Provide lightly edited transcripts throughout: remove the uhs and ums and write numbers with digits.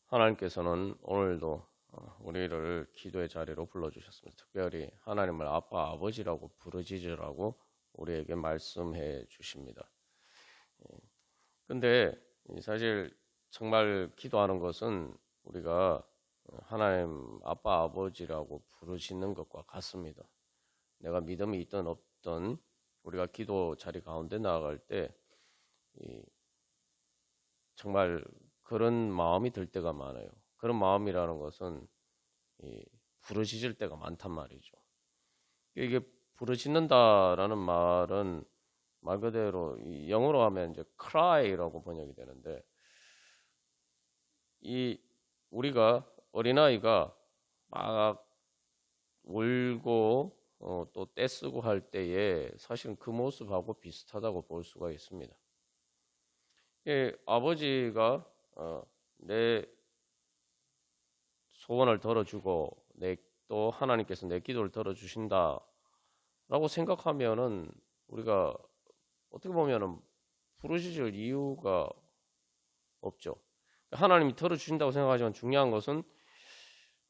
하나님께서는 오늘도 우리를 기도의 자리로 불러주셨습니다. 특별히 하나님을 아빠, 아버지라고 부르짖으라고 우리에게 말씀해 주십니다. 근데 사실 정말 기도하는 것은 우리가 하나님 아빠, 아버지라고 부르짖는 것과 같습니다. 내가 믿음이 있든 없든 우리가 기도 자리 가운데 나아갈 때 정말 그런 마음이 들 때가 많아요. 그런 마음이라는 것은 부르짖을 때가 많단 말이죠. 이게 부르짖는다라는 말은 말 그대로 영어로 하면 이제 cry라고 번역이 되는데, 우리가 어린아이가 막 울고 또 떼쓰고 할 때에 사실은 그 모습하고 비슷하다고 볼 수가 있습니다. 아버지가 내 소원을 들어주고 또 하나님께서 내 기도를 들어주신다라고 생각하면은 우리가 어떻게 보면은 부르짖을 이유가 없죠. 하나님이 들어주신다고 생각하지만 중요한 것은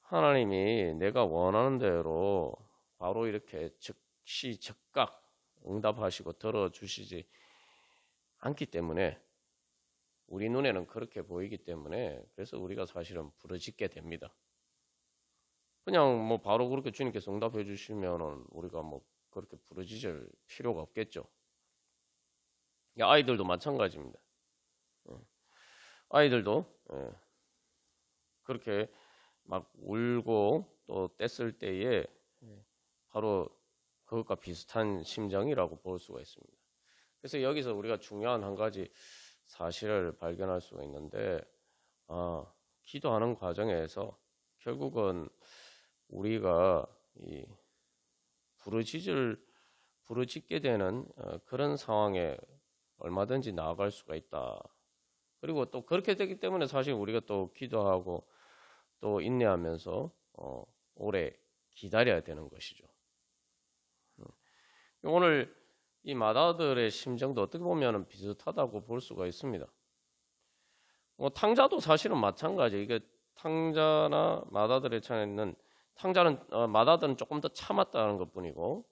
하나님이 내가 원하는 대로 바로 이렇게 즉시 즉각 응답하시고 들어주시지 않기 때문에, 우리 눈에는 그렇게 보이기 때문에 그래서 우리가 사실은 부르짖게 됩니다. 그냥 뭐 바로 그렇게 주님께서 응답해 주시면은 우리가 뭐 그렇게 부르짖을 필요가 없겠죠. 아이들도 마찬가지입니다. 아이들도 그렇게 막 울고 또 뗐을 때에 바로 그것과 비슷한 심정이라고 볼 수가 있습니다. 그래서 여기서 우리가 중요한 한 가지 사실을 발견할 수가 있는데, 기도하는 과정에서 결국은 우리가 부르짖게 되는 그런 상황에 얼마든지 나아갈 수가 있다. 그리고 또 그렇게 되기 때문에 사실 우리가 또 기도하고 또 인내하면서 오래 기다려야 되는 것이죠. 오늘 이 마다들의 심정도 어떻게 보면 비슷하다고 볼 수가 있습니다. 탕자도 사실은 마찬가지. 이게 탕자나 마다들의 차이는, 마다들은 조금 더 참았다는 것뿐이고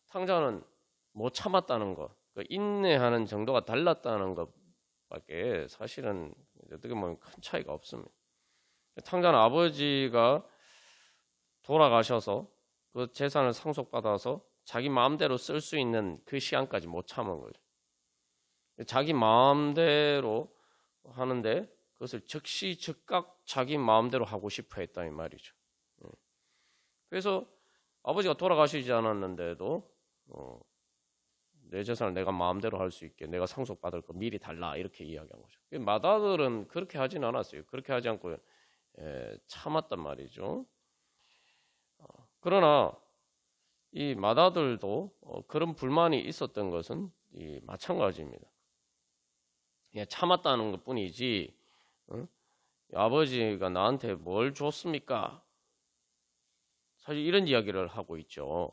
탕자는 못 참았다는 것, 인내하는 정도가 달랐다는 것밖에 사실은 어떻게 보면 큰 차이가 없습니다. 탕자는 아버지가 돌아가셔서 그 재산을 상속받아서 자기 마음대로 쓸 수 있는 그 시간까지 못 참은 거죠. 자기 마음대로 하는데 그것을 즉시 즉각 자기 마음대로 하고 싶어 했다 이 말이죠. 그래서 아버지가 돌아가시지 않았는데도 내 재산을 내가 마음대로 할 수 있게 내가 상속받을 거 미리 달라 이렇게 이야기한 거죠. 마다들은 그렇게 하진 않았어요. 그렇게 하지 않고 참았단 말이죠. 그러나 이 마다들도 그런 불만이 있었던 것은 마찬가지입니다. 참았다는 것 뿐이지 아버지가 나한테 뭘 줬습니까? 사실 이런 이야기를 하고 있죠.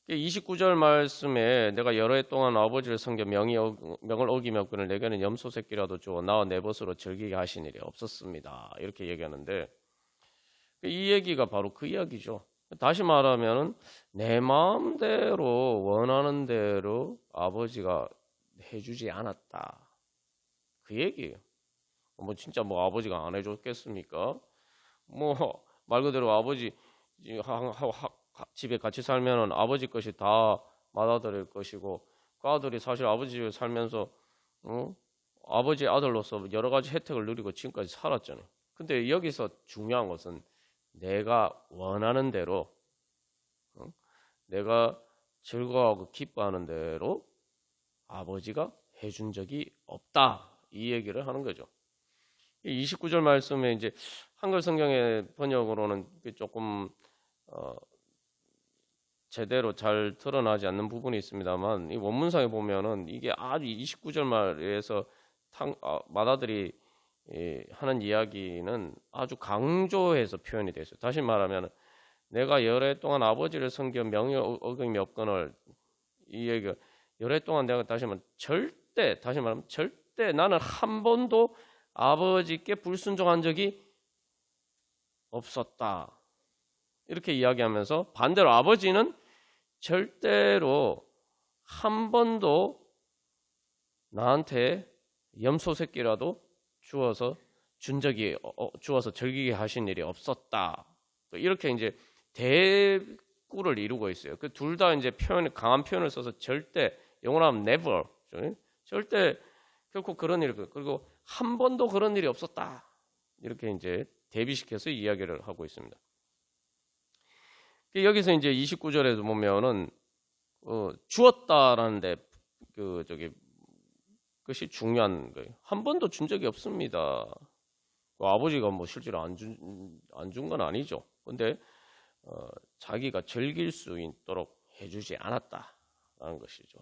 29절 말씀에 내가 여러 해 동안 아버지를 섬겨 명을 어기며 그를 내게는 염소 새끼라도 주어 나와 내 벗으로 즐기게 하신 일이 없었습니다. 이렇게 얘기하는데 이 얘기가 바로 그 이야기죠. 다시 말하면 내 마음대로 원하는 대로 아버지가 해주지 않았다. 그 얘기예요. 진짜 아버지가 안 해줬겠습니까? 말 그대로 아버지 집에 같이 살면은 아버지 것이 다 맏아들일 것이고 그 아들이 사실 아버지 집에 살면서 아버지 아들로서 여러 가지 혜택을 누리고 지금까지 살았잖아요. 근데 여기서 중요한 것은 내가 원하는 대로 내가 즐거워하고 기뻐하는 대로 아버지가 해준 적이 없다. 이 얘기를 하는 거죠. 29절 말씀에 이제 한글 성경의 번역으로는 조금 제대로 잘 드러나지 않는 부분이 있습니다만 이 원문상에 보면은 이게 아주 29절 말에서 맏아들이 하는 이야기는 아주 강조해서 표현이 되어 있어요. 다시 말하면 내가 여러 해 동안 아버지를 섬겨 명령 어김이 없거늘, 이 얘기가 여러 해 동안 내가 다시 말하면 절대 나는 한 번도 아버지께 불순종한 적이 없었다. 이렇게 이야기하면서 반대로 아버지는 절대로 한 번도 나한테 염소 새끼라도 주어서 주어서 즐기게 하신 일이 없었다. 이렇게 이제 대꾸를 이루고 있어요. 그 둘 다 이제 강한 표현을 써서 절대, 영어로 하면 never, 절대 결코 그런 일, 그리고 한 번도 그런 일이 없었다. 이렇게 이제 대비시켜서 이야기를 하고 있습니다. 여기서 이제 29절에도 보면은 주었다라는데 그것이 중요한 거예요. 한 번도 준 적이 없습니다. 아버지가 뭐 실제로 안 준 건 아니죠. 근데 자기가 즐길 수 있도록 해주지 않았다라는 것이죠.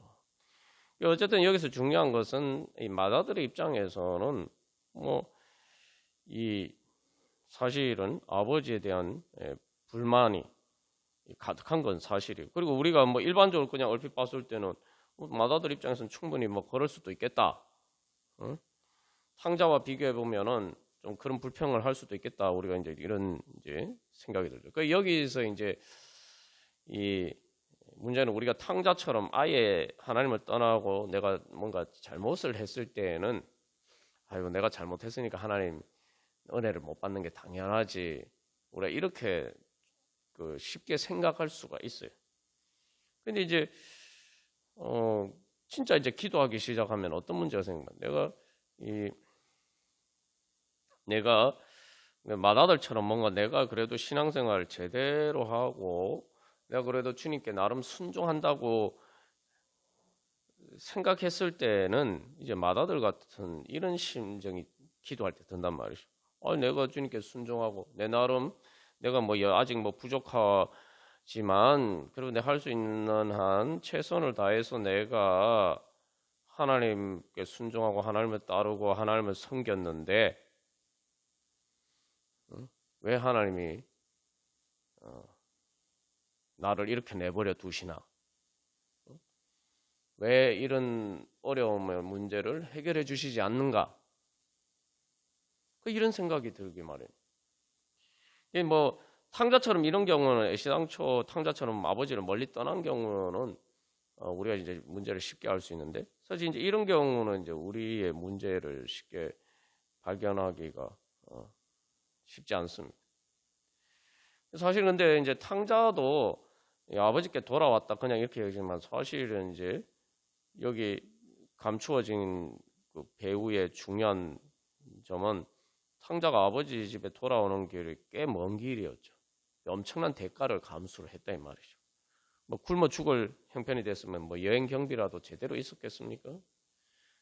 어쨌든 여기서 중요한 것은 이 마다들의 입장에서는 뭐 이 사실은 아버지에 대한 불만이 가득한 건 사실이에요. 그리고 우리가 뭐 일반적으로 그냥 얼핏 봤을 때는 마다들 입장에서는 충분히 뭐 그럴 수도 있겠다. 응? 탕자와 비교해 보면은 좀 그런 불평을 할 수도 있겠다. 우리가 이제 이런 이제 생각이 들죠. 그 여기서 이제 이 문제는 우리가 탕자처럼 아예 하나님을 떠나고 내가 뭔가 잘못을 했을 때에는 아이고 내가 잘못했으니까 하나님 은혜를 못 받는 게 당연하지. 우리가 이렇게 쉽게 생각할 수가 있어요. 근데 이제 진짜 이제 기도하기 시작하면 어떤 문제가 생겨나? 내가 마다들처럼 뭔가 내가 그래도 신앙생활 제대로 하고 내가 그래도 주님께 나름 순종한다고 생각했을 때는 이제 마다들 같은 이런 심정이 기도할 때 든단 말이죠. 내가 주님께 순종하고 내 나름 내가 뭐 아직 뭐 부족하지만 그래도 내가 할 수 있는 한 최선을 다해서 내가 하나님께 순종하고 하나님을 따르고 하나님을 섬겼는데 왜 하나님이 나를 이렇게 내버려 두시나? 왜 이런 어려움의 문제를 해결해 주시지 않는가? 이런 생각이 들기 마련. 뭐 탕자처럼 이런 경우는 애시당초 탕자처럼 아버지를 멀리 떠난 경우는 우리가 이제 문제를 쉽게 알 수 있는데 사실 이제 이런 경우는 이제 우리의 문제를 쉽게 발견하기가 쉽지 않습니다. 사실 근데 이제 탕자도 아버지께 돌아왔다 그냥 이렇게 얘기지만 사실은 이제 여기 감추어진 그 배우의 중요한 점은 탕자가 아버지 집에 돌아오는 길이 꽤 먼 길이었죠. 엄청난 대가를 감수를 했다 이 말이죠. 뭐 굶어 죽을 형편이 됐으면 뭐 여행 경비라도 제대로 있었겠습니까?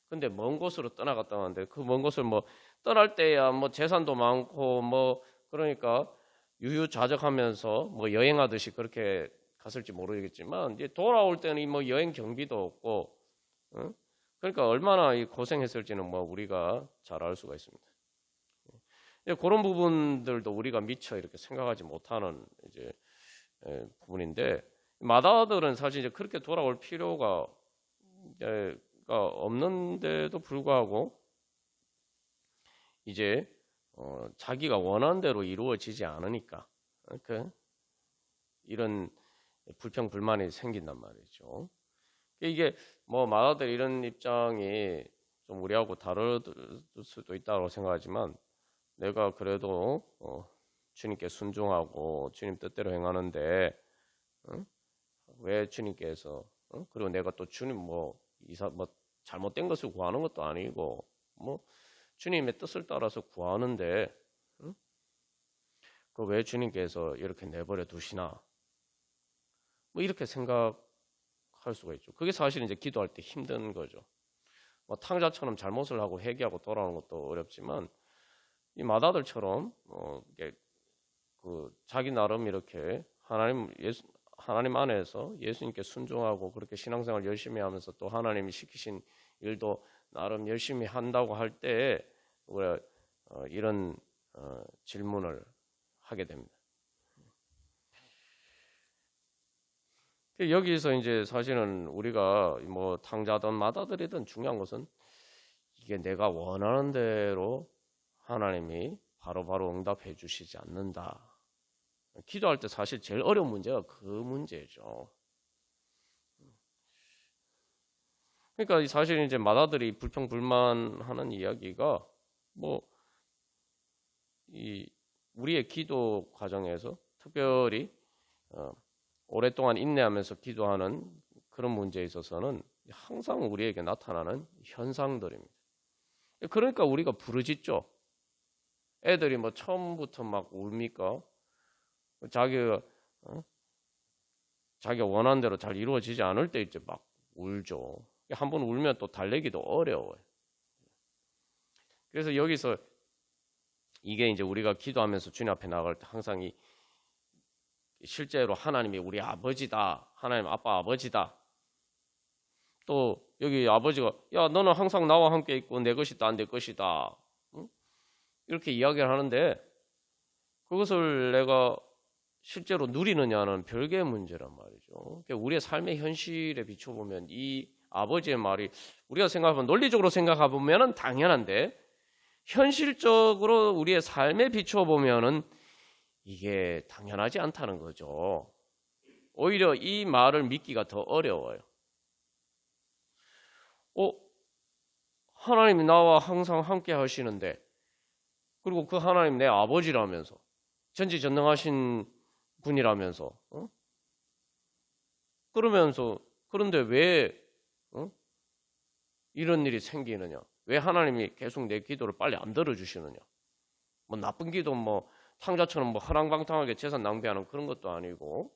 근데 먼 곳으로 떠나갔다 왔는데 그 먼 곳을 뭐 떠날 때야 뭐 재산도 많고 뭐 그러니까 유유자적하면서 뭐 여행하듯이 그렇게 갔을지 모르겠지만 이제 돌아올 때는 뭐 여행 경비도 없고 그러니까 얼마나 고생했을지는 뭐 우리가 잘 알 수가 있습니다. 그런 부분들도 우리가 미처 이렇게 생각하지 못하는 이제 부분인데 마다들은 사실 이제 그렇게 돌아올 필요가 없는데도 불구하고 이제 자기가 원하는 대로 이루어지지 않으니까 이런 불평 불만이 생긴단 말이죠. 이게 뭐 마다들 이런 입장이 좀 우리하고 다를 수도 있다고 생각하지만 내가 그래도 주님께 순종하고 주님 뜻대로 행하는데 왜 주님께서 그리고 내가 또 주님 뭐 잘못된 것을 구하는 것도 아니고 뭐 주님의 뜻을 따라서 구하는데 그 왜 주님께서 이렇게 내버려 두시나 뭐 이렇게 생각할 수가 있죠. 그게 사실 이제 기도할 때 힘든 거죠. 뭐 탕자처럼 잘못을 하고 회개하고 돌아오는 것도 어렵지만 이 마다들처럼 자기 나름 이렇게 하나님 안에서 예수님께 순종하고 그렇게 신앙생활 열심히 하면서 또 하나님이 시키신 일도 나름 열심히 한다고 할 때 우리가 이런 질문을 하게 됩니다. 여기서 이제 사실은 우리가 뭐 탕자든 마다들이든 중요한 것은 이게 내가 원하는 대로 하나님이 바로바로 응답해 주시지 않는다. 기도할 때 사실 제일 어려운 문제가 그 문제죠. 그러니까 사실 이제 맏아들이 불평불만하는 이야기가 뭐 이 우리의 기도 과정에서 특별히 오랫동안 인내하면서 기도하는 그런 문제에 있어서는 항상 우리에게 나타나는 현상들입니다. 그러니까 우리가 부르짖죠. 애들이 뭐 처음부터 막 웁니까? 자기가 자기가 원하는 대로 잘 이루어지지 않을 때 이제 막 울죠. 한 번 울면 또 달래기도 어려워요. 그래서 여기서 이게 이제 우리가 기도하면서 주님 앞에 나갈 때 항상 이 실제로 하나님이 우리 아버지다. 하나님 아빠 아버지다. 또 여기 아버지가 야 너는 항상 나와 함께 있고 내 것이 다 내 것이다. 응? 이렇게 이야기를 하는데 그것을 내가 실제로 누리느냐는 별개의 문제란 말이죠. 그러니까 우리의 삶의 현실에 비춰보면 이 아버지의 말이 우리가 생각하면 논리적으로 생각해보면 당연한데 현실적으로 우리의 삶에 비춰보면 이게 당연하지 않다는 거죠. 오히려 이 말을 믿기가 더 어려워요. 하나님이 나와 항상 함께 하시는데 그리고 그 하나님 내 아버지라면서 전지전능하신 분이라면서 그러면서 그런데 왜 이런 일이 생기느냐? 왜 하나님이 계속 내 기도를 빨리 안 들어주시느냐? 뭐 나쁜 기도 뭐 탕자처럼 뭐 허랑방탕하게 재산 낭비하는 그런 것도 아니고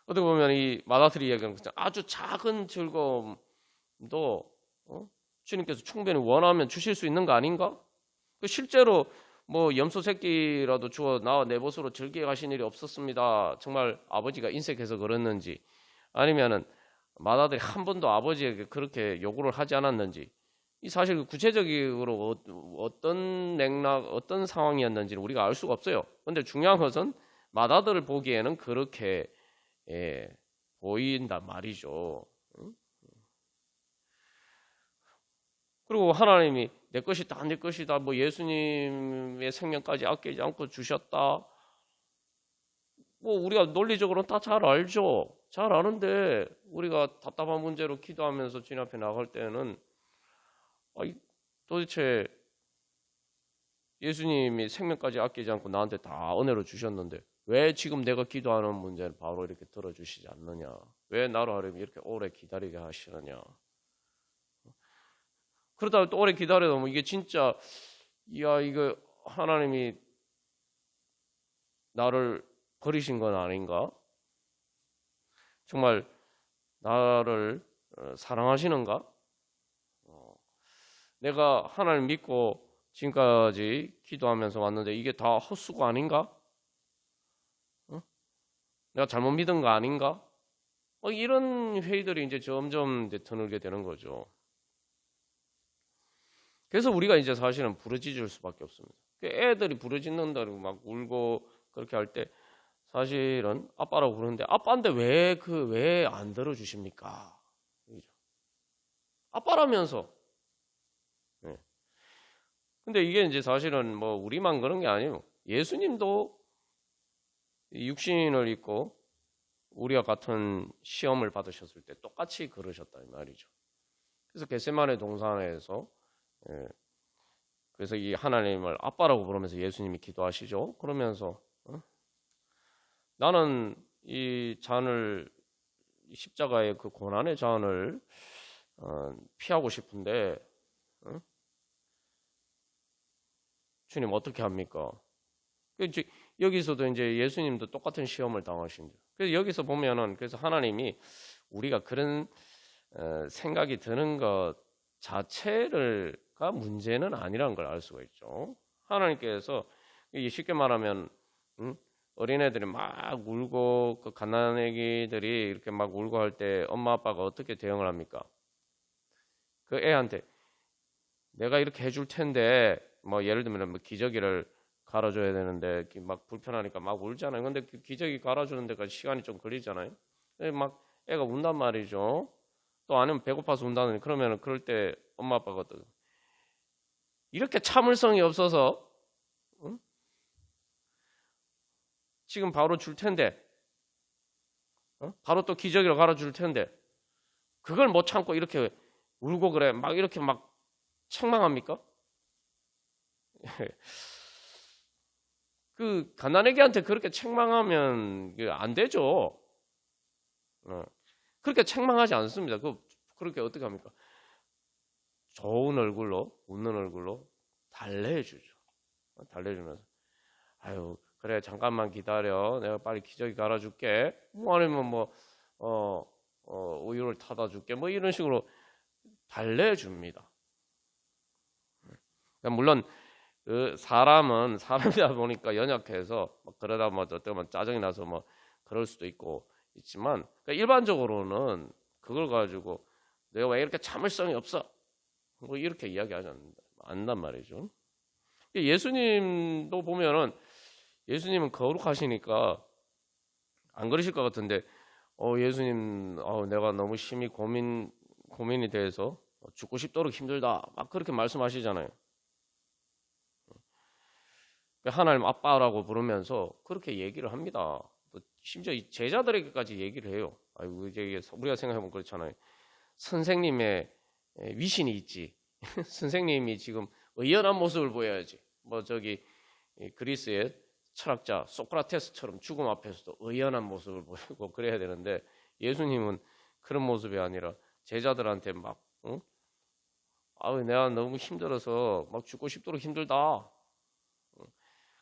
어떻게 보면 이 맏아들이 이야기하는 아주 작은 즐거움도 주님께서 충분히 원하면 주실 수 있는 거 아닌가? 실제로 뭐 염소 새끼라도 주어 나와 내 벗으로 즐기게 하신 일이 없었습니다. 정말 아버지가 인색해서 그랬는지 아니면은 맏아들이 한 번도 아버지에게 그렇게 요구를 하지 않았는지 이 사실 구체적으로 어떤 맥락 어떤 상황이었는지는 우리가 알 수가 없어요. 그런데 중요한 것은 맏아들을 보기에는 그렇게 보인단 말이죠. 그리고 하나님이 내 것이 다 내 것이다. 뭐 예수님의 생명까지 아끼지 않고 주셨다. 뭐 우리가 논리적으로는 다 잘 알죠. 잘 아는데 우리가 답답한 문제로 기도하면서 주님 앞에 나갈 때는 도대체 예수님이 생명까지 아끼지 않고 나한테 다 은혜로 주셨는데 왜 지금 내가 기도하는 문제를 바로 이렇게 들어주시지 않느냐? 왜 나로 하려면 이렇게 오래 기다리게 하시느냐? 그러다가 또 오래 기다려도 뭐 이게 진짜 이거 하나님이 나를 버리신 건 아닌가? 정말 나를 사랑하시는가? 내가 하나님 믿고 지금까지 기도하면서 왔는데 이게 다 헛수고 아닌가? 내가 잘못 믿은 거 아닌가? 이런 회의들이 이제 점점 드물게 되는 거죠. 그래서 우리가 이제 사실은 부르짖을 수밖에 없습니다. 애들이 부르짖는다고 막 울고 그렇게 할 때 사실은 아빠라고 그러는데 아빠인데 왜 안 들어주십니까? 아빠라면서. 네. 근데 이게 이제 사실은 뭐 우리만 그런 게 아니에요. 예수님도 육신을 입고 우리와 같은 시험을 받으셨을 때 똑같이 그러셨다 이 말이죠. 그래서 겟세마네 동산에서 그래서 이 하나님을 아빠라고 부르면서 예수님이 기도하시죠. 그러면서 나는 이 잔을 십자가의 그 고난의 잔을 피하고 싶은데 주님 어떻게 합니까? 여기서도 이제 예수님도 똑같은 시험을 당하신대요. 그래서 여기서 보면은 그래서 하나님이 우리가 그런 생각이 드는 것 자체가 문제는 아니라는 걸 알 수가 있죠. 하나님께서 쉽게 말하면 어린애들이 막 울고 그 갓난아기들이 이렇게 막 울고 할 때 엄마 아빠가 어떻게 대응을 합니까? 그 애한테 내가 이렇게 해줄 텐데 뭐 예를 들면 뭐 기저귀를 갈아줘야 되는데 막 불편하니까 막 울잖아요. 근데 그 기저귀 갈아주는 데까지 시간이 좀 걸리잖아요. 막 애가 운단 말이죠. 또 아니면 배고파서 운다는 그러면 그럴 때 엄마 아빠가 이렇게 참을성이 없어서 응? 지금 바로 줄 텐데 바로 또 기저귀로 갈아줄 텐데 그걸 못 참고 이렇게 울고 그래 막 이렇게 막 책망합니까? 그 가난애기한테 그렇게 책망하면 안 되죠. 그렇게 책망하지 않습니다. 그렇게 어떻게 합니까? 좋은 얼굴로 웃는 얼굴로 달래주죠. 달래주면서 아유 그래 잠깐만 기다려 내가 빨리 기저귀 갈아줄게 뭐 아니면 뭐 우유를 타다 줄게 뭐 이런 식으로 달래줍니다. 물론 그 사람은 사람이다 보니까 연약해서 막 그러다 뭐 어떤 건 짜증이 나서 뭐 그럴 수도 있고 있지만 그러니까 일반적으로는 그걸 가지고 내가 왜 이렇게 참을성이 없어 뭐 이렇게 이야기하지 않는단 말이죠. 예수님도 보면은 예수님은 거룩하시니까 안 그러실 것 같은데 예수님 내가 너무 심히 고민이 돼서 죽고 싶도록 힘들다 막 그렇게 말씀하시잖아요. 하나님 아빠라고 부르면서 그렇게 얘기를 합니다. 심지어 제자들에게까지 얘기를 해요. 아이고 이제 우리가 생각해보면 그렇잖아요. 선생님의 위신이 있지. 선생님이 지금 의연한 모습을 보여야지. 뭐 저기 그리스의 철학자 소크라테스처럼 죽음 앞에서도 의연한 모습을 보이고 그래야 되는데 예수님은 그런 모습이 아니라 제자들한테 막 내가 너무 힘들어서 막 죽고 싶도록 힘들다.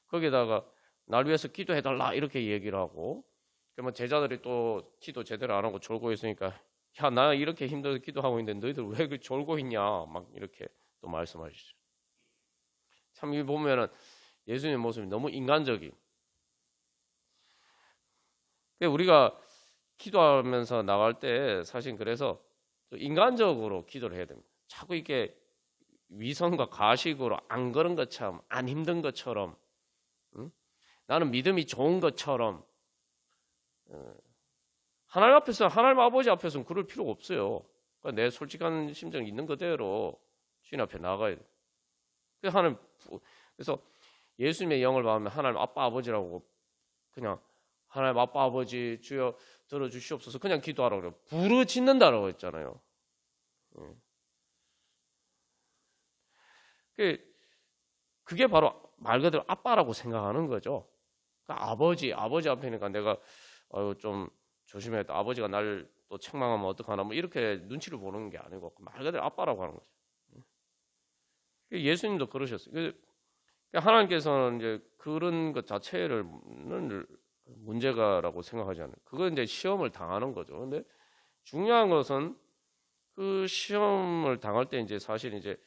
거기다가 날 위해서 기도해달라 이렇게 얘기를 하고 그러면 제자들이 또 기도 제대로 안 하고 졸고 있으니까 야 나 이렇게 힘들어서 기도하고 있는데 너희들 왜 그 졸고 있냐 막 이렇게 또 말씀하시죠. 참 이 보면은 예수님의 모습이 너무 인간적인. 우리가 기도하면서 나갈 때 사실 그래서 인간적으로 기도를 해야 됩니다. 자꾸 이렇게 위선과 가식으로 안 그런 것처럼 안 힘든 것처럼 나는 믿음이 좋은 것처럼 하나님 앞에서 하나님 아버지 앞에서는 그럴 필요가 없어요. 그러니까 내 솔직한 심정 있는 그대로 주님 앞에 나가야 돼. 그래서 예수님의 영을 받으면 하나님 아빠 아버지라고 그냥 하나님 아빠 아버지 주여 들어주시옵소서 그냥 기도하라고 그래요. 부르짖는다라고 했잖아요. 그게 바로 말 그대로 아빠라고 생각하는 거죠. 그러니까 아버지 앞에니까 내가 좀 조심해야 아버지가 날 또 책망하면 어떡하나 뭐 이렇게 눈치를 보는 게 아니고 말 그대로 아빠라고 하는 거죠. 예수님도 그러셨어요. 그러니까 하나님께서는 이제 그런 것 자체를 문제가라고 생각하지 않아요. 그건 이제 시험을 당하는 거죠. 근데 중요한 것은 그 시험을 당할 때 이제 사실 이제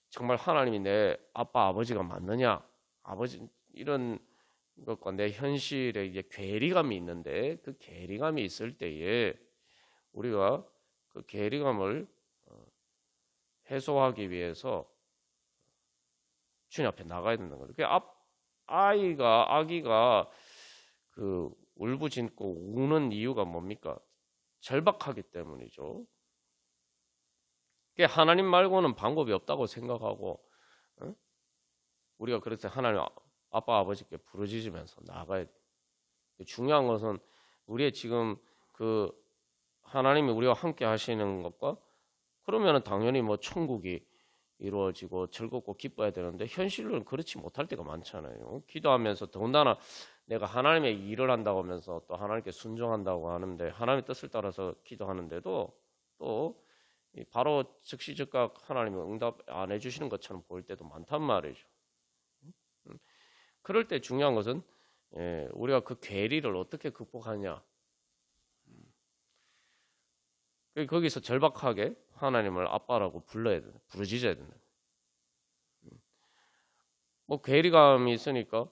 정말 하나님이 내 아빠 아버지가 맞느냐 아버지 이런 것과 내 현실에 이제 괴리감이 있는데 그 괴리감이 있을 때에 우리가 그 괴리감을 해소하기 위해서 주님 앞에 나가야 된다는 거죠. 아기가 그 울부짖고 우는 이유가 뭡니까? 절박하기 때문이죠. 하나님 말고는 방법이 없다고 생각하고 우리가 그래서 하나님 아빠 아버지께 부르짖으면서 나가야 돼. 중요한 것은 우리의 지금 그 하나님이 우리와 함께 하시는 것과 그러면은 당연히 뭐 천국이 이루어지고 즐겁고 기뻐야 되는데 현실은 그렇지 못할 때가 많잖아요. 기도하면서 더군다나 내가 하나님의 일을 한다고 하면서 또 하나님께 순종한다고 하는데 하나님의 뜻을 따라서 기도하는데도 또 바로 즉시 즉각 하나님이 응답 안 해주시는 것처럼 보일 때도 많단 말이죠. 그럴 때 중요한 것은 우리가 그 괴리를 어떻게 극복하냐. 거기서 절박하게 하나님을 아빠라고 부르짖어야 된다. 뭐 괴리감이 있으니까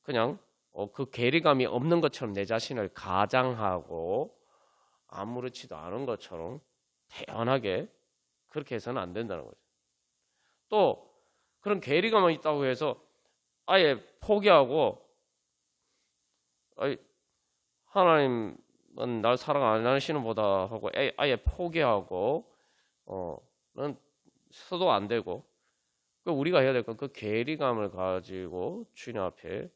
그냥 그 괴리감이 없는 것처럼 내 자신을 가장하고 아무렇지도 않은 것처럼 태연하게 그렇게 해서는 안 된다는 거죠. 또 그런 괴리감이 있다고 해서 아예 포기하고 하나님은 날 사랑 안 하시는 보다 하고 아예 포기하고 는 서도 안 되고 그 우리가 해야 될 건 그 괴리감을 가지고 주님 앞에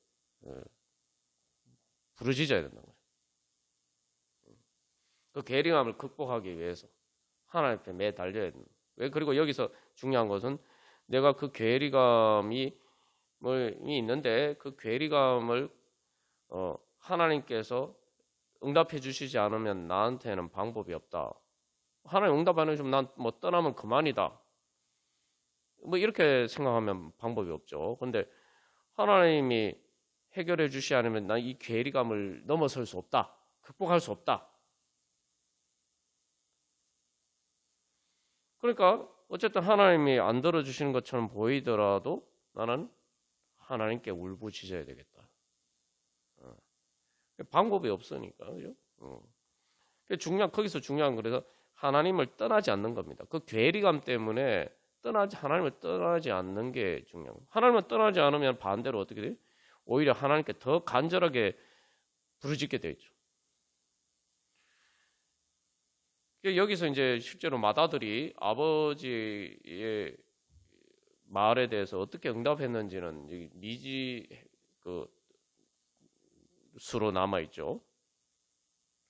부르짖어야 된다는 거예요. 그 괴리감을 극복하기 위해서 하나님 앞에 매달려야 된다. 왜? 그리고 여기서 중요한 것은 내가 그 괴리감이 있는데 그 괴리감을 하나님께서 응답해 주시지 않으면 나한테는 방법이 없다. 하나님 응답 안 해주면 난 뭐 떠나면 그만이다. 뭐 이렇게 생각하면 방법이 없죠. 그런데 하나님이 해결해 주시지 않으면 난 이 괴리감을 넘어설 수 없다. 극복할 수 없다. 그러니까 어쨌든 하나님이 안 들어주시는 것처럼 보이더라도 나는 하나님께 울부짖어야 되겠다. 방법이 없으니까, 그죠? 거기서 중요한 그래서 하나님을 떠나지 않는 겁니다. 그 괴리감 때문에 하나님을 떠나지 않는 게 중요한 거예요. 하나님을 떠나지 않으면 반대로 어떻게 돼요? 오히려 하나님께 더 간절하게 부르짖게 되어 있죠. 여기서 이제 실제로 맏아들이 아버지의 말에 대해서 어떻게 응답했는지는 미지수로 남아 있죠.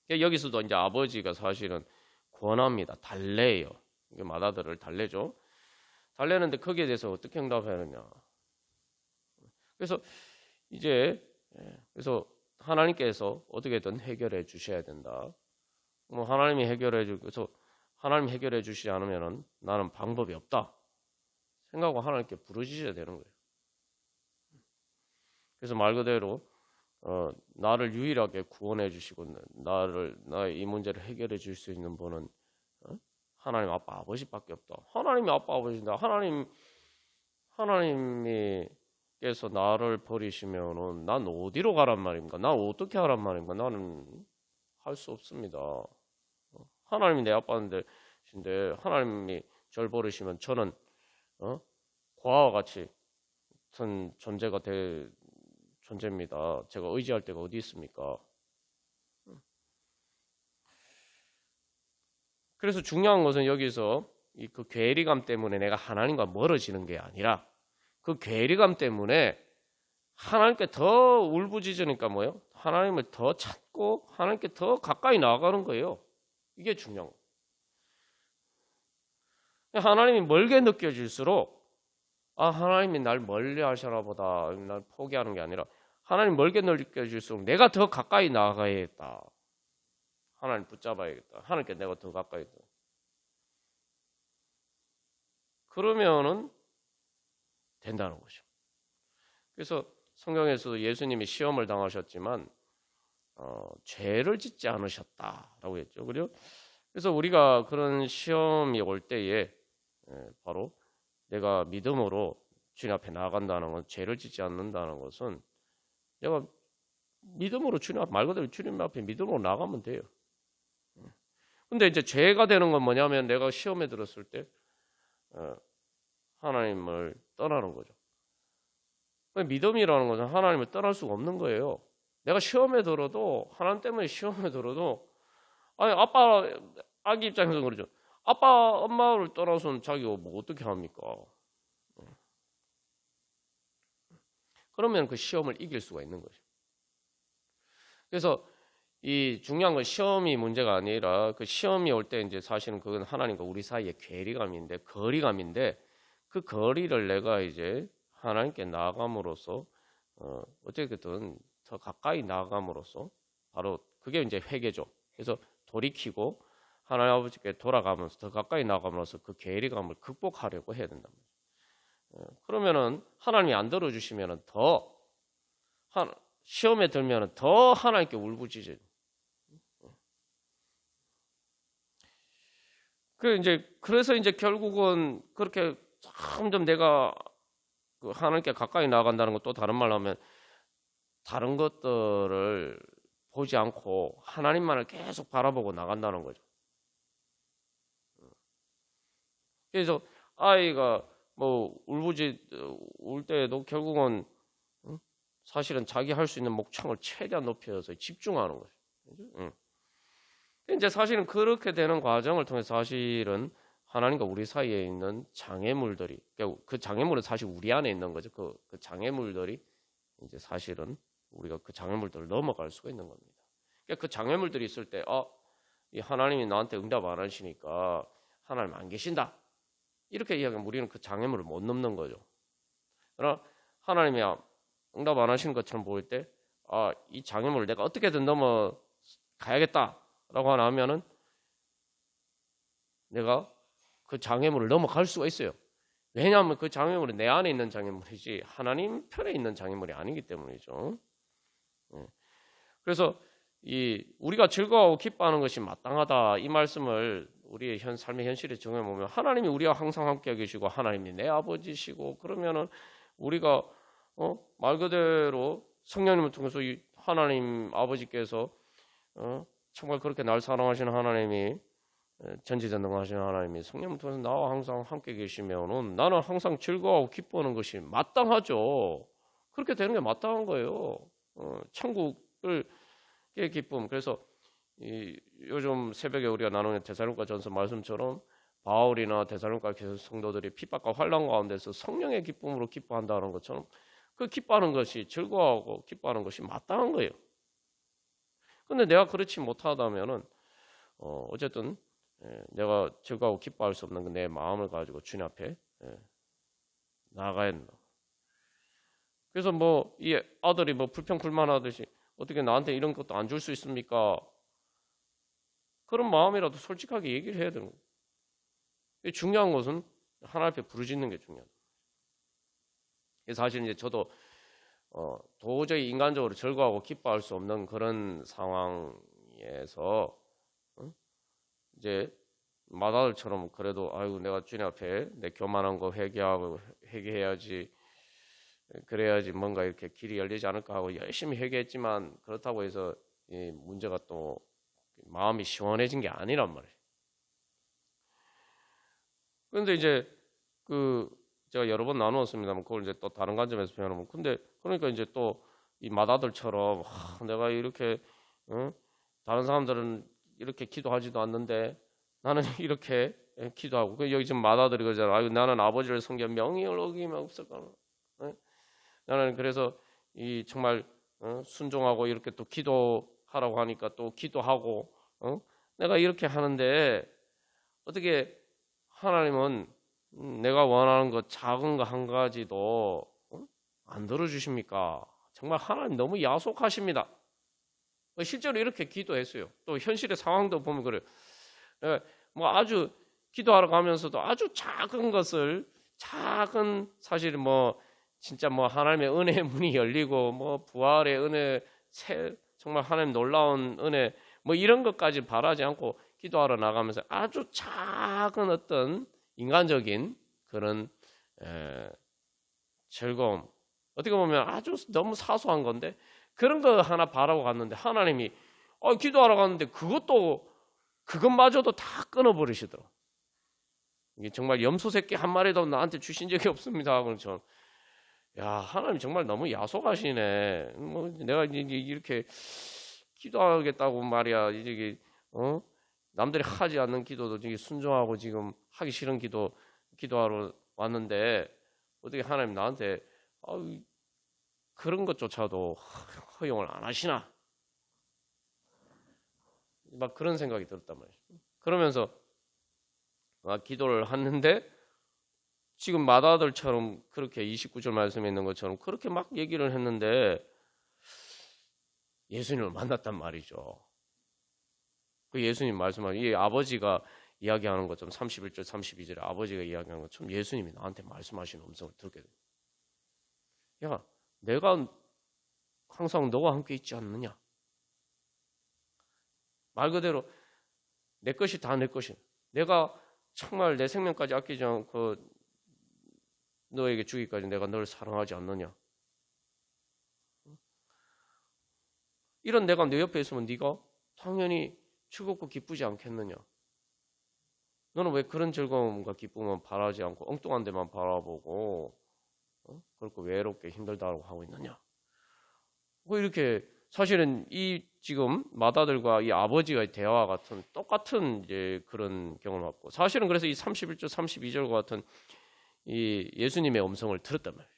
여기서도 이제 아버지가 사실은 권합니다. 달래요. 맏아들을 달래죠. 달래는데 거기에 대해서 어떻게 응답하느냐. 그래서 하나님께서 어떻게든 해결해 주셔야 된다. 하나님이 하나님 해결해 주시지 않으면은 나는 방법이 없다 생각하고 하나님께 부르짖어야 되는 거예요. 그래서 말 그대로 나를 유일하게 구원해 주시고 나의 이 문제를 해결해 줄 수 있는 분은 하나님 아빠 아버지밖에 없다. 하나님이 아빠 아버지인데 하나님께서 나를 버리시면은 난 어디로 가란 말입니까? 난 어떻게 하란 말입니까? 나는 할 수 없습니다. 하나님이 내 아빠인데 하나님이 저를 버리시면 저는 고아와 같이 같은 존재가 될 존재입니다. 제가 의지할 데가 어디 있습니까? 그래서 중요한 것은 여기서 그 괴리감 때문에 내가 하나님과 멀어지는 게 아니라 그 괴리감 때문에 하나님께 더 울부짖으니까 뭐예요? 하나님을 더 찾고 하나님께 더 가까이 나아가는 거예요. 이게 중요한 거예요. 하나님이 멀게 느껴질수록 하나님이 날 멀리 하시나 보다 날 포기하는 게 아니라 하나님 멀게 느껴질수록 내가 더 가까이 나아가야겠다. 하나님 붙잡아야겠다. 하나님께 내가 더 가까이 있다. 그러면은 된다는 거죠. 그래서 성경에서도 예수님이 시험을 당하셨지만 죄를 짓지 않으셨다라고 했죠. 그래서 우리가 그런 시험이 올 때에 바로 내가 믿음으로 주님 앞에 나아간다는 건 죄를 짓지 않는다는 것은 내가 믿음으로 말 그대로 주님 앞에 믿음으로 나가면 돼요. 근데 이제 죄가 되는 건 뭐냐면 내가 시험에 들었을 때 하나님을 떠나는 거죠. 믿음이라는 것은 하나님을 떠날 수가 없는 거예요. 내가 시험에 들어도 하나님 때문에 시험에 들어도 아기 입장에서 그러죠. 아빠 엄마를 떠나서는 자기가 뭐 어떻게 합니까? 그러면 그 시험을 이길 수가 있는 거죠. 그래서 이 중요한 건 시험이 문제가 아니라 그 시험이 올 때 이제 사실은 그건 하나님과 우리 사이의 거리감인데 그 거리를 내가 이제 하나님께 나아감으로써 어쨌든 더 가까이 나아감으로써 바로 그게 이제 회개죠. 그래서 돌이키고 하나님 아버지께 돌아가면서 더 가까이 나아감으로써 그 괴리감을 극복하려고 해야 된다. 그러면은 하나님이 안 들어주시면은 시험에 들면은 더 하나님께 울부짖어요. 그래서 이제 결국은 그렇게 점점 내가 하나님께 가까이 나아간다는 것 또 다른 말로 하면 다른 것들을 보지 않고 하나님만을 계속 바라보고 나간다는 거죠. 그래서 아이가 뭐 울 때에도 결국은 사실은 자기 할 수 있는 목청을 최대한 높여서 집중하는 거죠. 이제 사실은 그렇게 되는 과정을 통해서 사실은 하나님과 우리 사이에 있는 장애물들이, 그러니까 그 장애물은 사실 우리 안에 있는 거죠. 그 장애물들이 이제 사실은 우리가 그 장애물들을 넘어갈 수가 있는 겁니다. 그러니까 그 장애물들이 있을 때, 이 하나님이 나한테 응답 안 하시니까 하나님 안 계신다. 이렇게 이야기하면 우리는 그 장애물을 못 넘는 거죠. 그러나 하나님이 응답 안 하시는 것처럼 보일 때, 이 장애물을 내가 어떻게든 넘어가야겠다라고 하면은 내가 그 장애물을 넘어갈 수가 있어요. 왜냐하면 그 장애물은 내 안에 있는 장애물이지 하나님 편에 있는 장애물이 아니기 때문이죠. 그래서 우리가 즐거워하고 기뻐하는 것이 마땅하다, 이 말씀을 우리의 삶의 현실에 적용해 보면 하나님이 우리와 항상 함께 계시고 하나님이 내 아버지시고, 그러면은 우리가 말 그대로 성령님을 통해서 이 하나님 아버지께서 정말 그렇게 날 사랑하시는 하나님이, 전지전능하신 하나님이 성령을 통해서 나와 항상 함께 계시면은 나는 항상 즐거워하고 기뻐하는 것이 마땅하죠. 그렇게 되는 게 마땅한 거예요. 천국의 기쁨. 그래서 요즘 새벽에 우리가 나누는 데살로니가전서 말씀처럼 바울이나 데살로니가 성도들이 핍박과 환난 가운데서 성령의 기쁨으로 기뻐한다는 것처럼 그 기뻐하는 것이, 즐거워하고 기뻐하는 것이 마땅한 거예요. 근데 내가 그렇지 못하다면은 어쨌든 내가 즐거워하고 기뻐할 수 없는 내 마음을 가지고 주님 앞에 나아가야 한다. 그래서 이 아들이 불평 불만하듯이 어떻게 나한테 이런 것도 안 줄 수 있습니까? 그런 마음이라도 솔직하게 얘기를 해야 되는 거예요. 중요한 것은 하나님 앞에 부르짖는 게 중요하다. 사실 이제 저도 도저히 인간적으로 즐거워하고 기뻐할 수 없는 그런 상황에서 이제 마다들처럼 그래도 아이고 내가 주님 앞에 내 교만한 거 회개해야지, 그래야지 뭔가 이렇게 길이 열리지 않을까 하고 열심히 회개했지만, 그렇다고 해서 이 문제가 또 마음이 시원해진 게 아니란 말이에요. 그런데 이제 제가 여러 번 나누었습니다만 그걸 이제 또 다른 관점에서 표현하면, 근데 그러니까 이제 또 이 마다들처럼 내가 이렇게 다른 사람들은 이렇게 기도하지도 않는데 나는 이렇게 기도하고, 여기 지금 마다들이 그러잖아. 나는 아버지를 섬겨 명령을 어기면 없을까? 나는 그래서 정말 순종하고 이렇게 또 기도하라고 하니까 또 기도하고, 내가 이렇게 하는데 어떻게 하나님은 내가 원하는 것 작은 거 한 가지도 안 들어주십니까? 정말 하나님 너무 야속하십니다. 실제로 이렇게 기도했어요. 또 현실의 상황도 보면 그래요. 아주 기도하러 가면서도 아주 작은 것을, 사실 진짜 하나님의 은혜의 문이 열리고 부활의 은혜, 정말 하나님 놀라운 은혜 이런 것까지 바라지 않고 기도하러 나가면서 아주 작은 어떤 인간적인 그런 즐거움, 어떻게 보면 아주 너무 사소한 건데 그런 거 하나 바라고 갔는데 하나님이 기도하러 갔는데 그것마저도 다 끊어버리시더라고요. 이게 정말 염소 새끼 한 마리도 나한테 주신 적이 없습니다. 그렇죠. 야, 하나님 정말 너무 야속하시네. 내가 이렇게 기도하겠다고 말이야. 이게 남들이 하지 않는 기도도 되게 순종하고 지금 하기 싫은 기도하러 왔는데 어떻게 하나님 나한테 그런 것조차도 허용을 안 하시나? 막 그런 생각이 들었단 말이에요. 그러면서 기도를 했는데 지금 마다들처럼 그렇게 29절 말씀에 있는 것처럼 그렇게 막 얘기를 했는데 예수님을 만났단 말이죠. 그 예수님 말씀하는 이 아버지가 이야기하는 것처럼 31절 32절에 아버지가 이야기하는 것처럼 예수님이 나한테 말씀하시는 음성을 듣게 돼요. 야, 내가 항상 너와 함께 있지 않느냐? 말 그대로 내 것이 다 내 것이야. 내가 정말 내 생명까지 아끼지 않고 너에게 주기까지 내가 너를 사랑하지 않느냐? 이런 내가 내 옆에 있으면 네가 당연히 즐겁고 기쁘지 않겠느냐? 너는 왜 그런 즐거움과 기쁨은 바라지 않고 엉뚱한 데만 바라보고 그렇게 외롭게 힘들다고 하고 있느냐? 이렇게 사실은 이 지금 마다들과 이 아버지와의 대화와 같은 똑같은 이제 그런 경험을 받고, 사실은 그래서 이 31절 32절과 같은 이 예수님의 음성을 들었단 말이에요.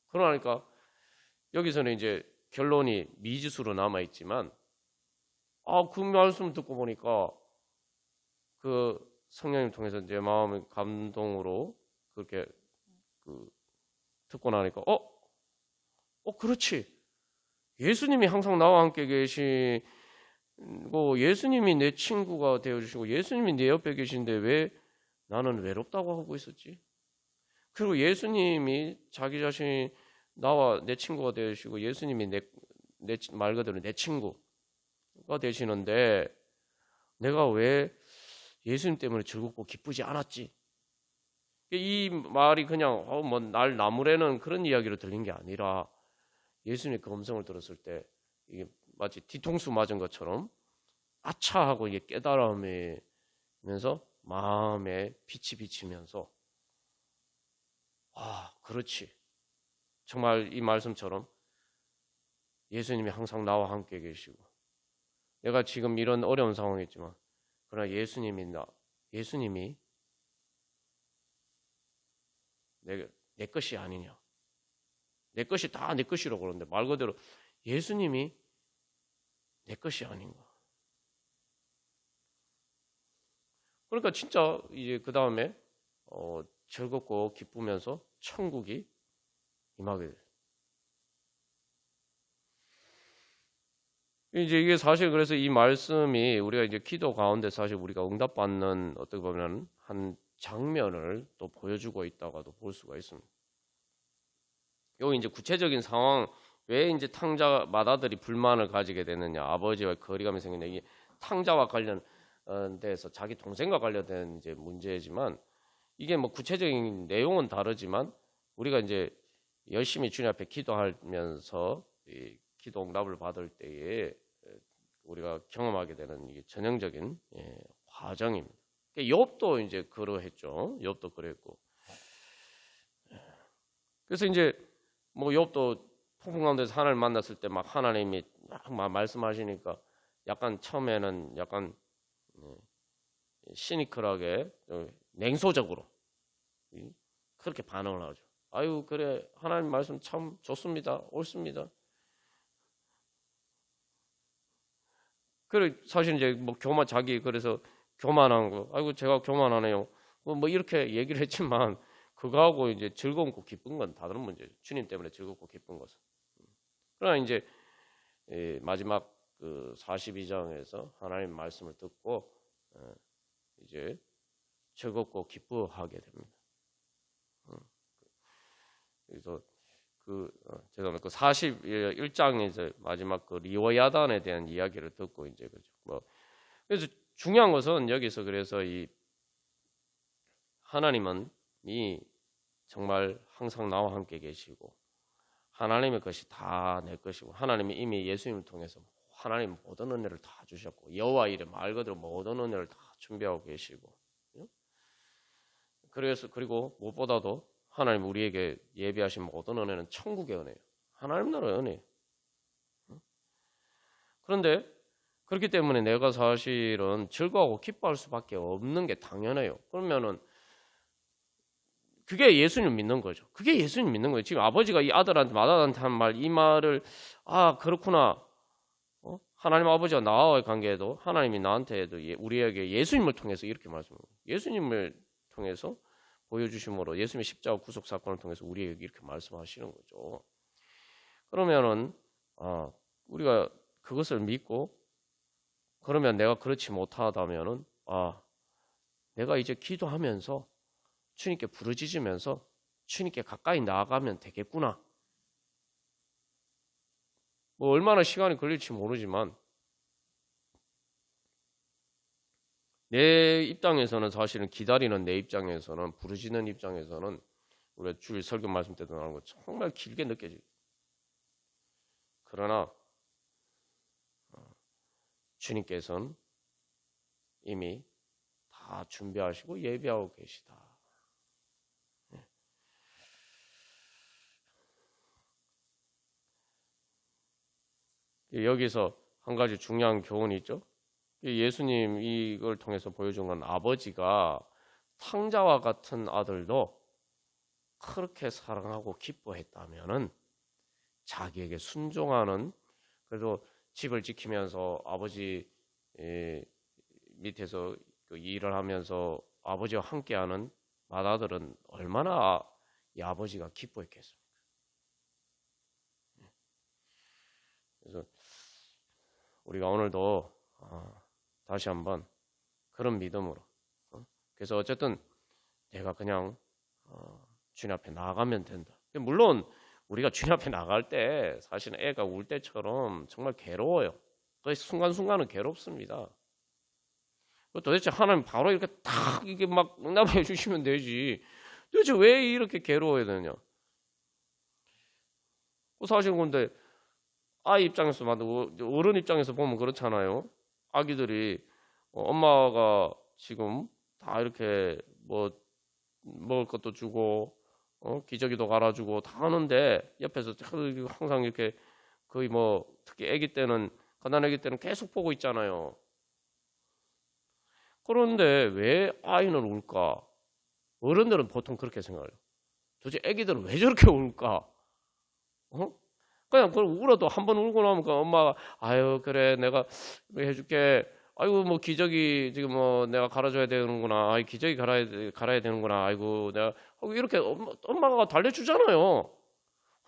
그러니까 여기서는 이제 결론이 미지수로 남아 있지만, 그 말씀 듣고 보니까 그 성령님 통해서 제 마음의 감동으로 그렇게 듣고 나니까 그렇지. 예수님이 항상 나와 함께 계시고 예수님이 내 친구가 되어주시고 예수님이 내 옆에 계신데 왜 나는 외롭다고 하고 있었지? 그리고 예수님이 자기 자신이 나와 내 친구가 되시고 예수님이 내 말 그대로 내 친구가 되시는데 내가 왜 예수님 때문에 즐겁고 기쁘지 않았지? 이 말이 그냥 날 나무래는 그런 이야기로 들린 게 아니라 예수님의 그 음성을 들었을 때 이게 마치 뒤통수 맞은 것처럼 아차 하고 이게 깨달음이면서 마음에 빛이 비치면서 그렇지. 정말 이 말씀처럼 예수님이 항상 나와 함께 계시고 내가 지금 이런 어려운 상황이지만 그러나 예수님이 내 것이 아니냐. 내 것이 다 내 것이라고 그러는데 말 그대로 예수님이 내 것이 아닌가. 그러니까 진짜 이제 그 다음에 즐겁고 기쁘면서 천국이 임하게 돼요. 이제 이게 사실 그래서 이 말씀이 우리가 이제 기도 가운데 사실 우리가 응답받는 어떻게 보면 한 장면을 또 보여주고 있다가도 볼 수가 있습니다. 여기 이제 구체적인 상황, 왜 이제 탕자 마다들이 불만을 가지게 되느냐, 아버지와 거리감이 생기냐, 이게 탕자와 관련돼서 자기 동생과 관련된 이제 문제지만 이게 뭐 구체적인 내용은 다르지만 우리가 이제 열심히 주님 앞에 기도하면서 이 기도 응답을 받을 때에 우리가 경험하게 되는 이게 전형적인 과정입니다. 욥도 이제 그러했죠. 욥도 그랬고. 그래서 이제 뭐 욥도 폭풍 가운데서 하나님을 만났을 때 막 하나님이 막 말씀하시니까 약간 처음에는 약간 시니컬하게 냉소적으로 그렇게 반응을 하죠. 아유 그래 하나님 말씀 참 좋습니다. 옳습니다. 그래 사실 이제 뭐 자기 그래서 교만한 거 아이고 제가 교만하네요. 뭐 이렇게 얘기를 했지만 그거하고 이제 즐겁고 기쁜 건 다른 문제죠. 주님 때문에 즐겁고 기쁜 것은. 그러나 이제 마지막 그 42장에서 하나님 말씀을 듣고 이제 즐겁고 기뻐하게 됩니다. 그래서 죄송합니다. 그 41장에서 마지막 그 리워야단에 대한 이야기를 듣고 이제 그래서 중요한 것은 여기서 그래서 이 하나님은 정말 항상 나와 함께 계시고 하나님의 것이 다 내 것이고 하나님이 이미 예수님을 통해서 하나님 모든 은혜를 다 주셨고 여호와 이름 말 그대로 모든 은혜를 다 준비하고 계시고 그리고 무엇보다도 하나님 우리에게 예비하신 모든 은혜는 천국의 은혜예요. 하나님 나라의 은혜예요. 그런데 그렇기 때문에 내가 사실은 즐거워하고 기뻐할 수밖에 없는 게 당연해요. 그러면은 그게 예수님 믿는 거죠. 그게 예수님 믿는 거예요. 지금 아버지가 이 아들한테 마다한테 한 말, 이 말을 그렇구나. 하나님 아버지와 나와의 관계에도 하나님이 나한테도 우리에게 예수님을 통해서 이렇게 말씀합니다. 예수님을 통해서 보여주심으로 예수님의 십자가 구속 사건을 통해서 우리에게 이렇게 말씀하시는 거죠. 그러면은 우리가 그것을 믿고 그러면 내가 그렇지 못하다면은 내가 이제 기도하면서 주님께 부르짖으면서 주님께 가까이 나아가면 되겠구나. 뭐 얼마나 시간이 걸릴지 모르지만 내 입장에서는 사실은 기다리는 내 입장에서는 부르짖는 입장에서는 우리가 주일 설교 말씀 때도 나오는 거 정말 길게 느껴져요. 그러나 주님께서는 이미 다 준비하시고 예비하고 계시다. 여기서 한 가지 중요한 교훈이 있죠. 예수님 이걸 통해서 보여준 건 아버지가 탕자와 같은 아들도 그렇게 사랑하고 기뻐했다면은 자기에게 순종하는, 그래도 집을 지키면서 아버지 밑에서 그 일을 하면서 아버지와 함께하는 맏아들은 얼마나 이 아버지가 기뻐했겠습니까? 그래서 우리가 오늘도 다시 한번 그런 믿음으로, 그래서 어쨌든 내가 그냥 주님 앞에 나아가면 된다. 물론 우리가 주님 앞에 나갈 때 사실은 애가 울 때처럼 정말 괴로워요. 그 순간순간은 괴롭습니다. 도대체 하나님 바로 이렇게 탁 이게 막 응답해 주시면 되지. 도대체 왜 이렇게 괴로워야 되냐? 사실 근데 아이 입장에서 어른 입장에서 보면 그렇잖아요. 아기들이 엄마가 지금 다 이렇게 뭐 먹을 것도 주고 기저귀도 갈아주고 다 하는데 옆에서 항상 이렇게 거의 뭐 특히 아기 때는 가난 아기 때는 계속 보고 있잖아요. 그런데 왜 아이는 울까? 어른들은 보통 그렇게 생각해요. 도대체 아기들은 왜 저렇게 울까? 그냥 그걸 울어도 한 번 울고 나면 엄마가 아유 그래 내가 해줄게. 아이고 뭐 기저귀 지금 뭐 내가 갈아줘야 되는구나. 아이 기저귀 갈아야 되는구나. 아이고 내가 하고 이렇게 엄마가 달래주잖아요.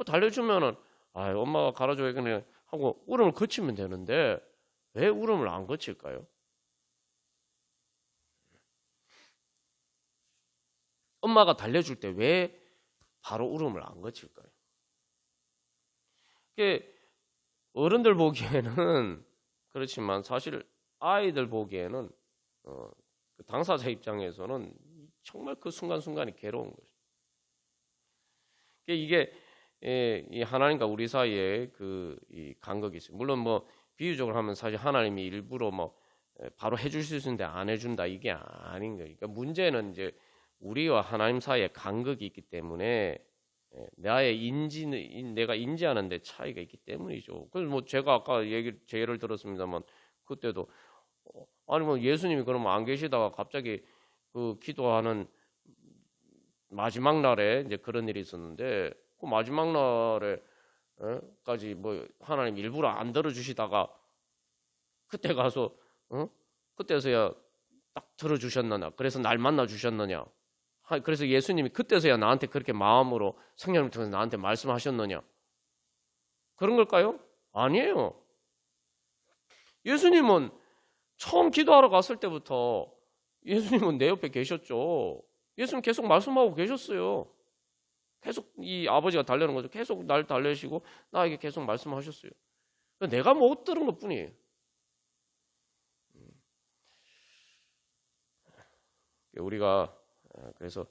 달래주면은 아유 엄마가 갈아줘야겠네 하고 울음을 그치면 되는데 왜 울음을 안 그칠까요? 엄마가 달래줄 때 왜 바로 울음을 안 그칠까요? 이게 어른들 보기에는 그렇지만 사실 아이들 보기에는 그 당사자 입장에서는 정말 그 순간순간이 괴로운 거죠. 이게 이 하나님과 우리 사이에 이 간극이 있어요. 물론 뭐 비유적으로 하면 사실 하나님이 일부러 뭐 바로 해줄 수 있는데 안 해준다 이게 아닌 거예요. 그러니까 문제는 이제 우리와 하나님 사이에 간극이 있기 때문에 내가 인지하는 데 차이가 있기 때문이죠. 그래서 뭐 제가 아까 제 예를 들었습니다만 그때도 아니 뭐 예수님이 그러면 안 계시다가 갑자기 그 기도하는 마지막 날에 이제 그런 일이 있었는데 그 마지막 날에까지 뭐 하나님 일부러 안 들어주시다가 그때 가서 그때서야 딱 들어주셨느냐? 그래서 날 만나 주셨느냐? 그래서 예수님이 그때서야 나한테 그렇게 마음으로 성령을 통해서 나한테 말씀하셨느냐? 그런 걸까요? 아니에요. 예수님은 처음 기도하러 갔을 때부터 예수님은 내 옆에 계셨죠. 예수님 계속 말씀하고 계셨어요. 계속 이 아버지가 달래는 거죠. 계속 날 달래시고 나에게 계속 말씀하셨어요. 내가 못 들은 것뿐이에요. 우리가 그래서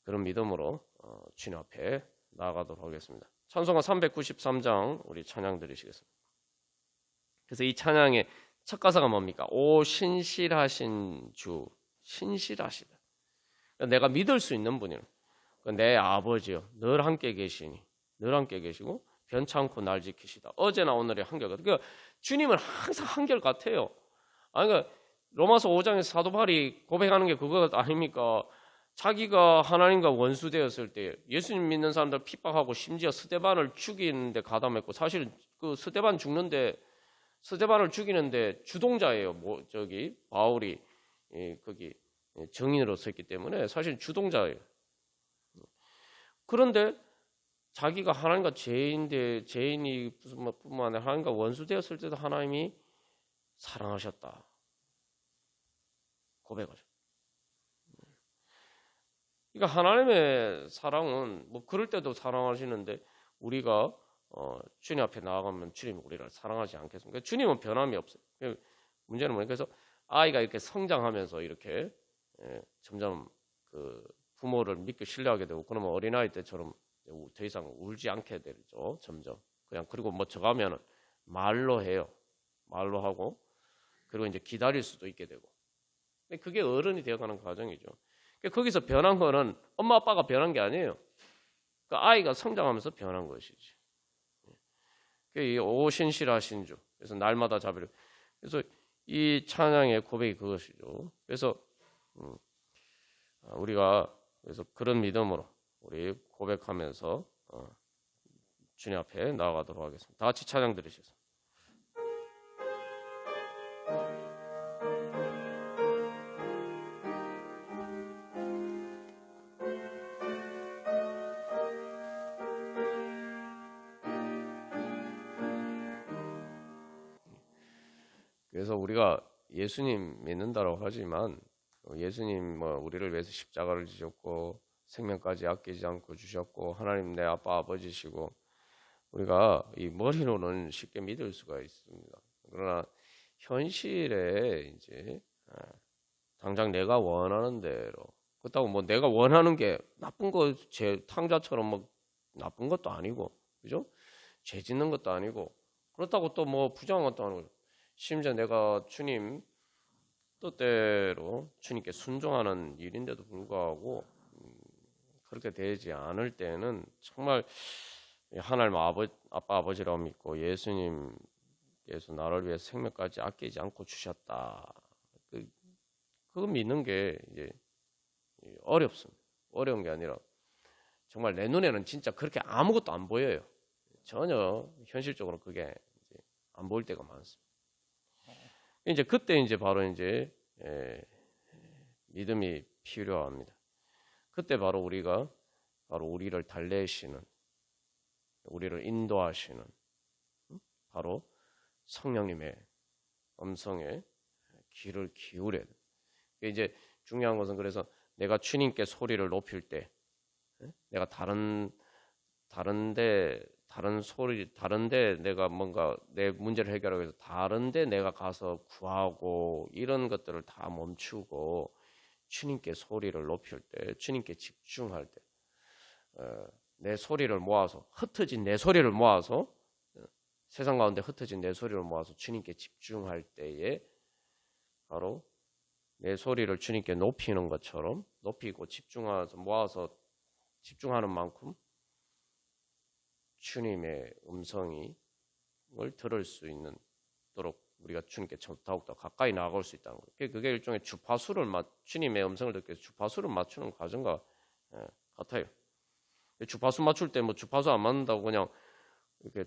그런 믿음으로 주님 앞에 나아가도록 하겠습니다. 찬송가 393장 우리 찬양 드리시겠습니다. 그래서 이 찬양의 첫 가사가 뭡니까? 오 신실하신 주, 신실하시다. 내가 믿을 수 있는 분이요. 내 아버지요, 늘 함께 계시니, 늘 함께 계시고 변찮고 날 지키시다. 어제나 오늘이 한결같다. 그러니까 주님은 항상 한결같아요. 그러니까 로마서 5장에서 사도 바울이 고백하는 게 그거 아닙니까? 자기가 하나님과 원수되었을 때 예수님 믿는 사람들 핍박하고 심지어 스데반을 죽이는데 가담했고, 사실 그 스데반을 죽이는데 주동자예요. 바울이 거기 증인으로 섰기 때문에 사실 주동자예요. 그런데 자기가 하나님과 죄인이 뿐만 아니라 하나님과 원수되었을 때도 하나님이 사랑하셨다 고백하죠. 그러니까 하나님의 사랑은 뭐 그럴 때도 사랑하시는데 우리가 주님 앞에 나아가면 주님이 우리를 사랑하지 않겠습니까? 주님은 변함이 없어요. 문제는 뭐냐? 그래서 아이가 이렇게 성장하면서 이렇게 점점 그 부모를 믿고 신뢰하게 되고, 그러면 어린아이 때처럼 더 이상 울지 않게 되죠. 점점. 그냥 그리고 뭐 저가면은 말로 해요. 말로 하고, 그리고 이제 기다릴 수도 있게 되고. 그게 어른이 되어가는 과정이죠. 거기서 변한 거는 엄마 아빠가 변한 게 아니에요. 그 아이가 성장하면서 변한 것이지. 이 오신실하신 주. 그래서 날마다 자비를. 그래서 이 찬양의 고백이 그것이죠. 그래서 우리가 그래서 그런 믿음으로 우리 고백하면서 주님 앞에 나아가도록 하겠습니다. 다 같이 찬양 들으시겠습니다. 그래서 우리가 예수님 믿는다고 하지만 예수님 우리를 위해서 십자가를 지셨고 생명까지 아끼지 않고 주셨고 하나님 내 아빠 아버지시고 우리가 이 머리로는 쉽게 믿을 수가 있습니다. 그러나 현실에 이제 당장 내가 원하는 대로 그렇다고 내가 원하는 게 나쁜 거 제 탕자처럼 나쁜 것도 아니고 그죠? 죄 짓는 것도 아니고 그렇다고 또 부정한 것도 아니고 심지어 내가 주님 뜻대로 주님께 순종하는 일인데도 불구하고 그렇게 되지 않을 때는 정말 하나님 아빠 아버지라고 믿고 예수님께서 나를 위해 생명까지 아끼지 않고 주셨다. 그거 믿는 게 이제 어렵습니다. 어려운 게 아니라 정말 내 눈에는 진짜 그렇게 아무것도 안 보여요. 전혀 현실적으로 그게 이제 안 보일 때가 많습니다. 이제 그때 이제 바로 이제 믿음이 필요합니다. 그때 바로 우리가 우리를 달래시는 우리를 인도하시는 바로 성령님의 음성에 귀를 기울여야 돼. 이제 중요한 것은 그래서 내가 주님께 소리를 높일 때 내가 다른데 내가 뭔가 내 문제를 해결하기 위해서 다른데 내가 가서 구하고 이런 것들을 다 멈추고 주님께 소리를 높일 때 주님께 집중할 때 내 소리를 모아서 흩어진 내 소리를 모아서 세상 가운데 흩어진 내 소리를 모아서 주님께 집중할 때에 바로 내 소리를 주님께 높이는 것처럼 높이고 집중해서 모아서 집중하는 만큼 주님의 음성을 들을 수 있도록 우리가 주님께 더욱더 가까이 나아갈 수 있다는 거예요. 그게 일종의 주님의 음성을 듣기 위해서 주파수를 맞추는 과정과 같아요. 주파수 맞출 때 주파수 안 맞는다고 그냥 이렇게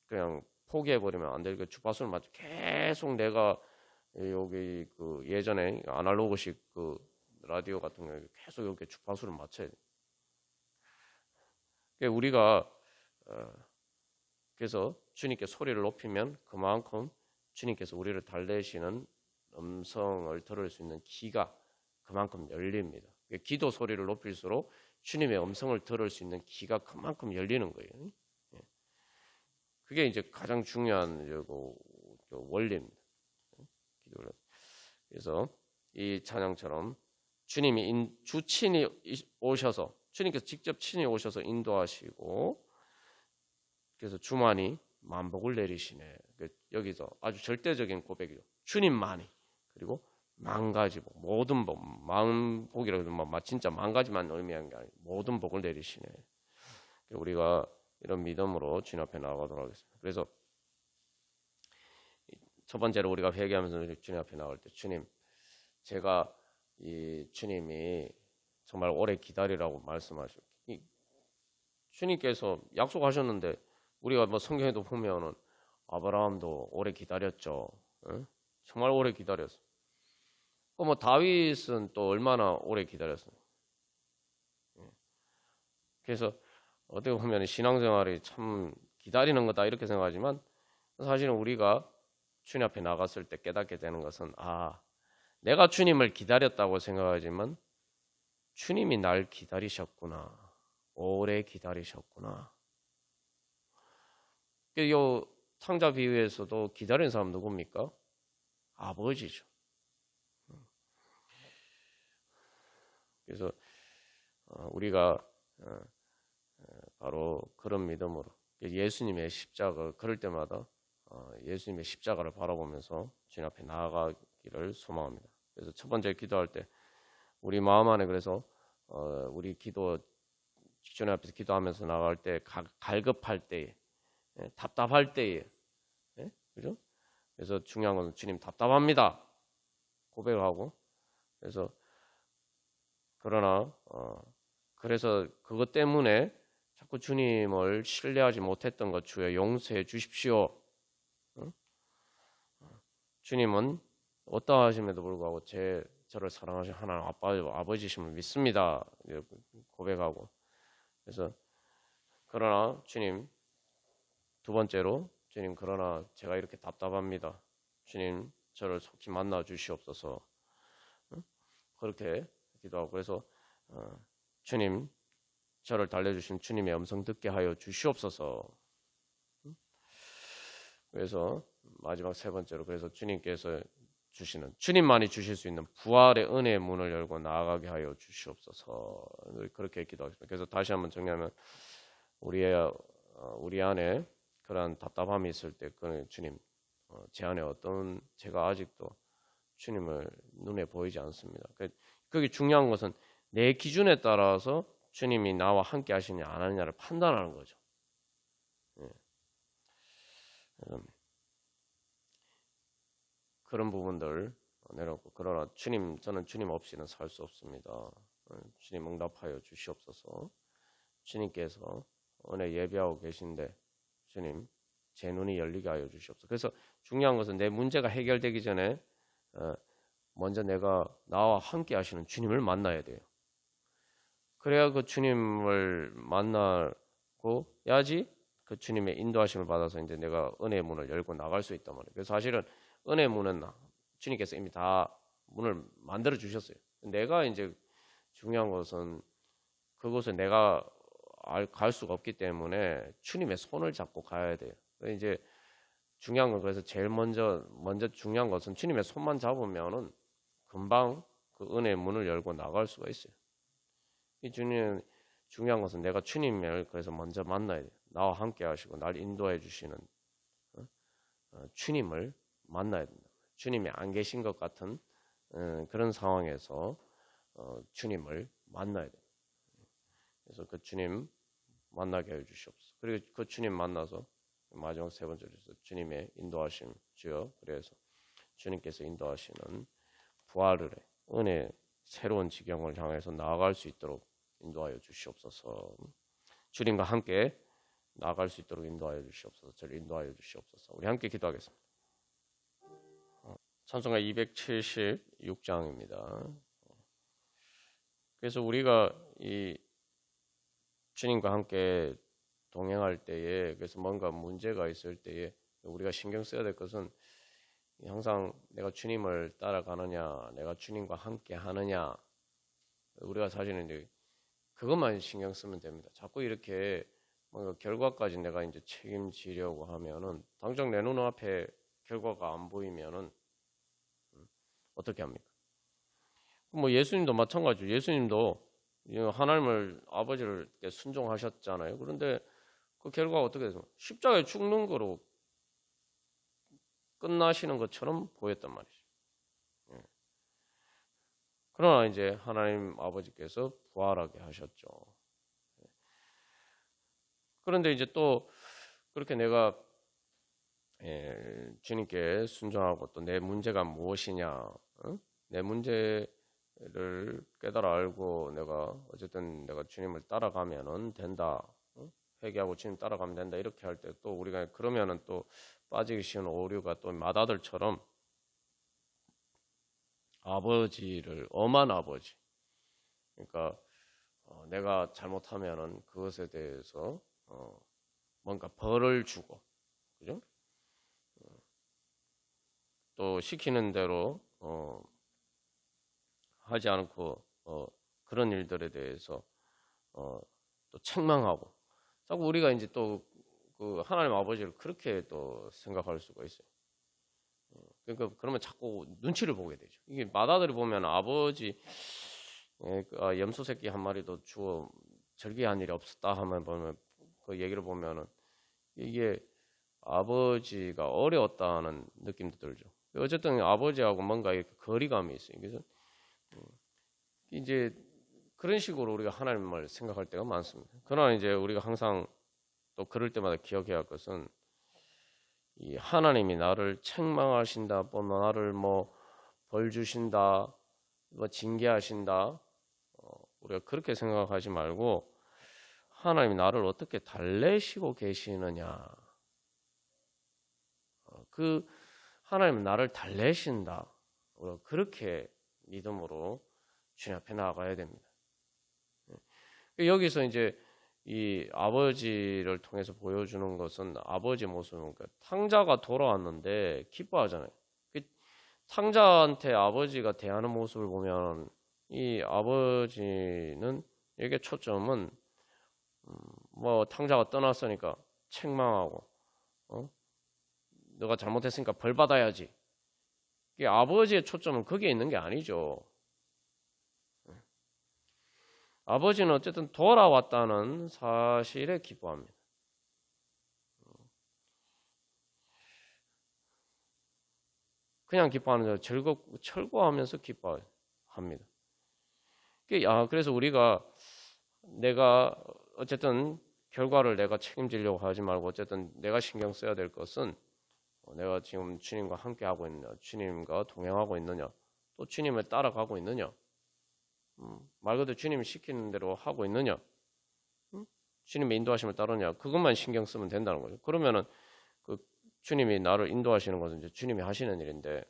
그냥 포기해 버리면 안 돼요. 주파수를 맞춰 계속 내가 여기 예전에 아날로그식 라디오 같은 경우에 계속 이렇게 주파수를 맞춰야 돼요. 우리가 그래서 주님께 소리를 높이면 그만큼 주님께서 우리를 달래시는 음성을 들을 수 있는 귀가 그만큼 열립니다. 기도 소리를 높일수록 주님의 음성을 들을 수 있는 귀가 그만큼 열리는 거예요. 그게 이제 가장 중요한 원리입니다. 그래서 이 찬양처럼 주님이 주친이 오셔서 주님께서 직접 친히 오셔서 인도하시고 그래서 주만이 만복을 내리시네. 여기서 아주 절대적인 고백이죠. 주님만이 그리고 만가지 복 모든 복 만복이라고 해도 진짜 만가지만 의미하는 게 아니고 모든 복을 내리시네. 우리가 이런 믿음으로 주님 앞에 나아가도록 하겠습니다. 그래서 첫 번째로 우리가 회개하면서 주님 앞에 나갈 때 주님 제가 이 주님이 정말 오래 기다리라고 말씀하시고 주님께서 약속하셨는데 우리가 성경에도 보면은 아브라함도 오래 기다렸죠. 응? 정말 오래 기다렸어. 다윗은 또 얼마나 오래 기다렸어요. 그래서 어떻게 보면 신앙생활이 참 기다리는 거다 이렇게 생각하지만 사실은 우리가 주님 앞에 나갔을 때 깨닫게 되는 것은 내가 주님을 기다렸다고 생각하지만 주님이 날 기다리셨구나. 오래 기다리셨구나. 이 탕자 비유에서도 기다리는 사람 누굽니까? 아버지죠. 그래서 우리가 바로 그런 믿음으로 예수님의 십자가 그럴 때마다 예수님의 십자가를 바라보면서 주님 앞에 나아가기를 소망합니다. 그래서 첫 번째 기도할 때 우리 마음 안에 그래서 우리 기도 주님 앞에서 기도하면서 나갈 때 갈급할 때에 답답할 때에 그죠? 그래서 중요한 건 주님 답답합니다. 고백을 하고. 그래서 그러나 그래서 그것 때문에 자꾸 주님을 신뢰하지 못했던 것 주여 용서해 주십시오. 응? 주님은 어떠하심에도 불구하고 저를 사랑하신 하나님 아버지심을 믿습니다. 고백하고. 그래서 그러나 주님 두 번째로 주님 그러나 제가 이렇게 답답합니다. 주님 저를 속히 만나 주시옵소서. 응? 그렇게 기도하고 그래서 주님 저를 달래주신 주님의 음성 듣게 하여 주시옵소서. 응? 그래서 마지막 세 번째로 그래서 주님께서 주시는 주님만이 주실 수 있는 부활의 은혜의 문을 열고 나아가게 하여 주시옵소서. 그렇게 기도하겠습니다. 그래서 다시 한번 정리하면 우리 안에 그러한 답답함이 있을 때 그 주님 제 안에 어떤 제가 아직도 주님을 눈에 보이지 않습니다. 그게 중요한 것은 내 기준에 따라서 주님이 나와 함께 하시냐 안 하느냐를 판단하는 거죠. 예. 그런 부분들 내려놓고 그러나 저는 주님 없이는 살 수 없습니다. 주님 응답하여 주시옵소서. 주님께서 은혜 예배하고 계신데 주님 제 눈이 열리게 하여 주시옵소서. 그래서 중요한 것은 내 문제가 해결되기 전에 먼저 내가 나와 함께 하시는 주님을 만나야 돼요. 그래야 그 주님을 만나고 야지 그 주님의 인도하심을 받아서 이제 내가 은혜의 문을 열고 나갈 수 있단 말이에요. 그래서 사실은 은혜의 문은 주님께서 이미 다 문을 만들어 주셨어요. 내가 이제 중요한 것은 그곳에 내가 갈 수가 없기 때문에 주님의 손을 잡고 가야 돼요. 이제 중요한 건 그래서 제일 먼저 중요한 것은 주님의 손만 잡으면은 금방 그 은혜의 문을 열고 나갈 수가 있어요. 이 중요한 것은 내가 주님을 그래서 먼저 만나야 돼요. 나와 함께 하시고 날 인도해 주시는 주님을 만나야 된다. 주님이 안 계신 것 같은 그런 상황에서 주님을 만나야 돼요. 그래서 그 주님 만나게 해 주시옵소서. 그리고 그 주님 만나서 마지막 세 번째로 주님의 인도하심 주여 그래서 주님께서 인도하시는 부활의 은혜 새로운 지경을 향해서 나아갈 수 있도록 인도하여 주시옵소서. 주님과 함께 나아갈 수 있도록 인도하여 주시옵소서. 저를 인도하여 주시옵소서. 우리 함께 기도하겠습니다. 찬송가 276장입니다. 그래서 우리가 이 주님과 함께 동행할 때에 그래서 뭔가 문제가 있을 때에 우리가 신경 써야 될 것은 항상 내가 주님을 따라가느냐, 내가 주님과 함께 하느냐, 우리가 사실은 이제 그것만 신경 쓰면 됩니다. 자꾸 이렇게 뭔가 결과까지 내가 이제 책임지려고 하면은 당장 내 눈앞에 결과가 안 보이면은 어떻게 합니까? 뭐 예수님도 마찬가지죠. 예수님도 하나님을 아버지를 순종하셨잖아요. 그런데 그 결과가 어떻게 돼서 십자가에 죽는 거로 끝나시는 것처럼 보였단 말이죠. 그러나 이제 하나님 아버지께서 부활하게 하셨죠. 그런데 이제 또 그렇게 내가 주님께 순종하고 또 내 문제가 무엇이냐, 내 문제를 깨달아 알고 내가 어쨌든 내가 주님을 따라가면은 된다, 회개하고 주님 따라가면 된다 이렇게 할 때 또 우리가 그러면은 또 빠지기 쉬운 오류가 또 마다들처럼 아버지를 엄한 아버지, 그러니까 내가 잘못하면은 그것에 대해서 뭔가 벌을 주고, 그죠? 또 시키는 대로 하지 않고 그런 일들에 대해서 또 책망하고 자꾸 우리가 이제 또 그 하나님 아버지를 그렇게 또 생각할 수가 있어요. 그러니까 그러면 자꾸 눈치를 보게 되죠. 이게 마다들이 보면 아버지 염소 새끼 한 마리도 주워 절개한 일이 없었다 하면 보면 그 얘기를 보면은 이게 아버지가 어려웠다는 느낌도 들죠. 어쨌든 아버지하고 뭔가 이렇게 거리감이 있어요. 그래서 이제 그런 식으로 우리가 하나님을 생각할 때가 많습니다. 그러나 이제 우리가 항상 또 그럴 때마다 기억해야 할 것은 이 하나님이 나를 책망하신다, 뭐 나를 뭐 벌 주신다, 뭐 징계하신다, 우리가 그렇게 생각하지 말고 하나님이 나를 어떻게 달래시고 계시느냐. 그 하나님은 나를 달래신다. 우리가 그렇게 믿음으로 주님 앞에 나아가야 됩니다. 여기서 이제 이 아버지를 통해서 보여주는 것은 아버지 모습은 탕자가 돌아왔는데 기뻐하잖아요. 탕자한테 아버지가 대하는 모습을 보면 이 아버지는 여기에 초점은 뭐 탕자가 떠났으니까 책망하고 너가 잘못했으니까 벌 받아야지. 이게 아버지의 초점은 거기에 있는 게 아니죠. 아버지는 어쨌든 돌아왔다는 사실에 기뻐합니다. 그냥 기뻐하는 게 즐겁고 철거하면서 기뻐합니다. 그래서 우리가 내가 어쨌든 결과를 내가 책임지려고 하지 말고 어쨌든 내가 신경 써야 될 것은 내가 지금 주님과 함께 하고 있느냐, 주님과 동행하고 있느냐, 또 주님을 따라가고 있느냐, 말 그대로 주님이 시키는 대로 하고 있느냐, 주님의 인도하심을 따르냐, 그것만 신경 쓰면 된다는 거죠. 그러면은 그 주님이 나를 인도하시는 것은 이제 주님이 하시는 일인데,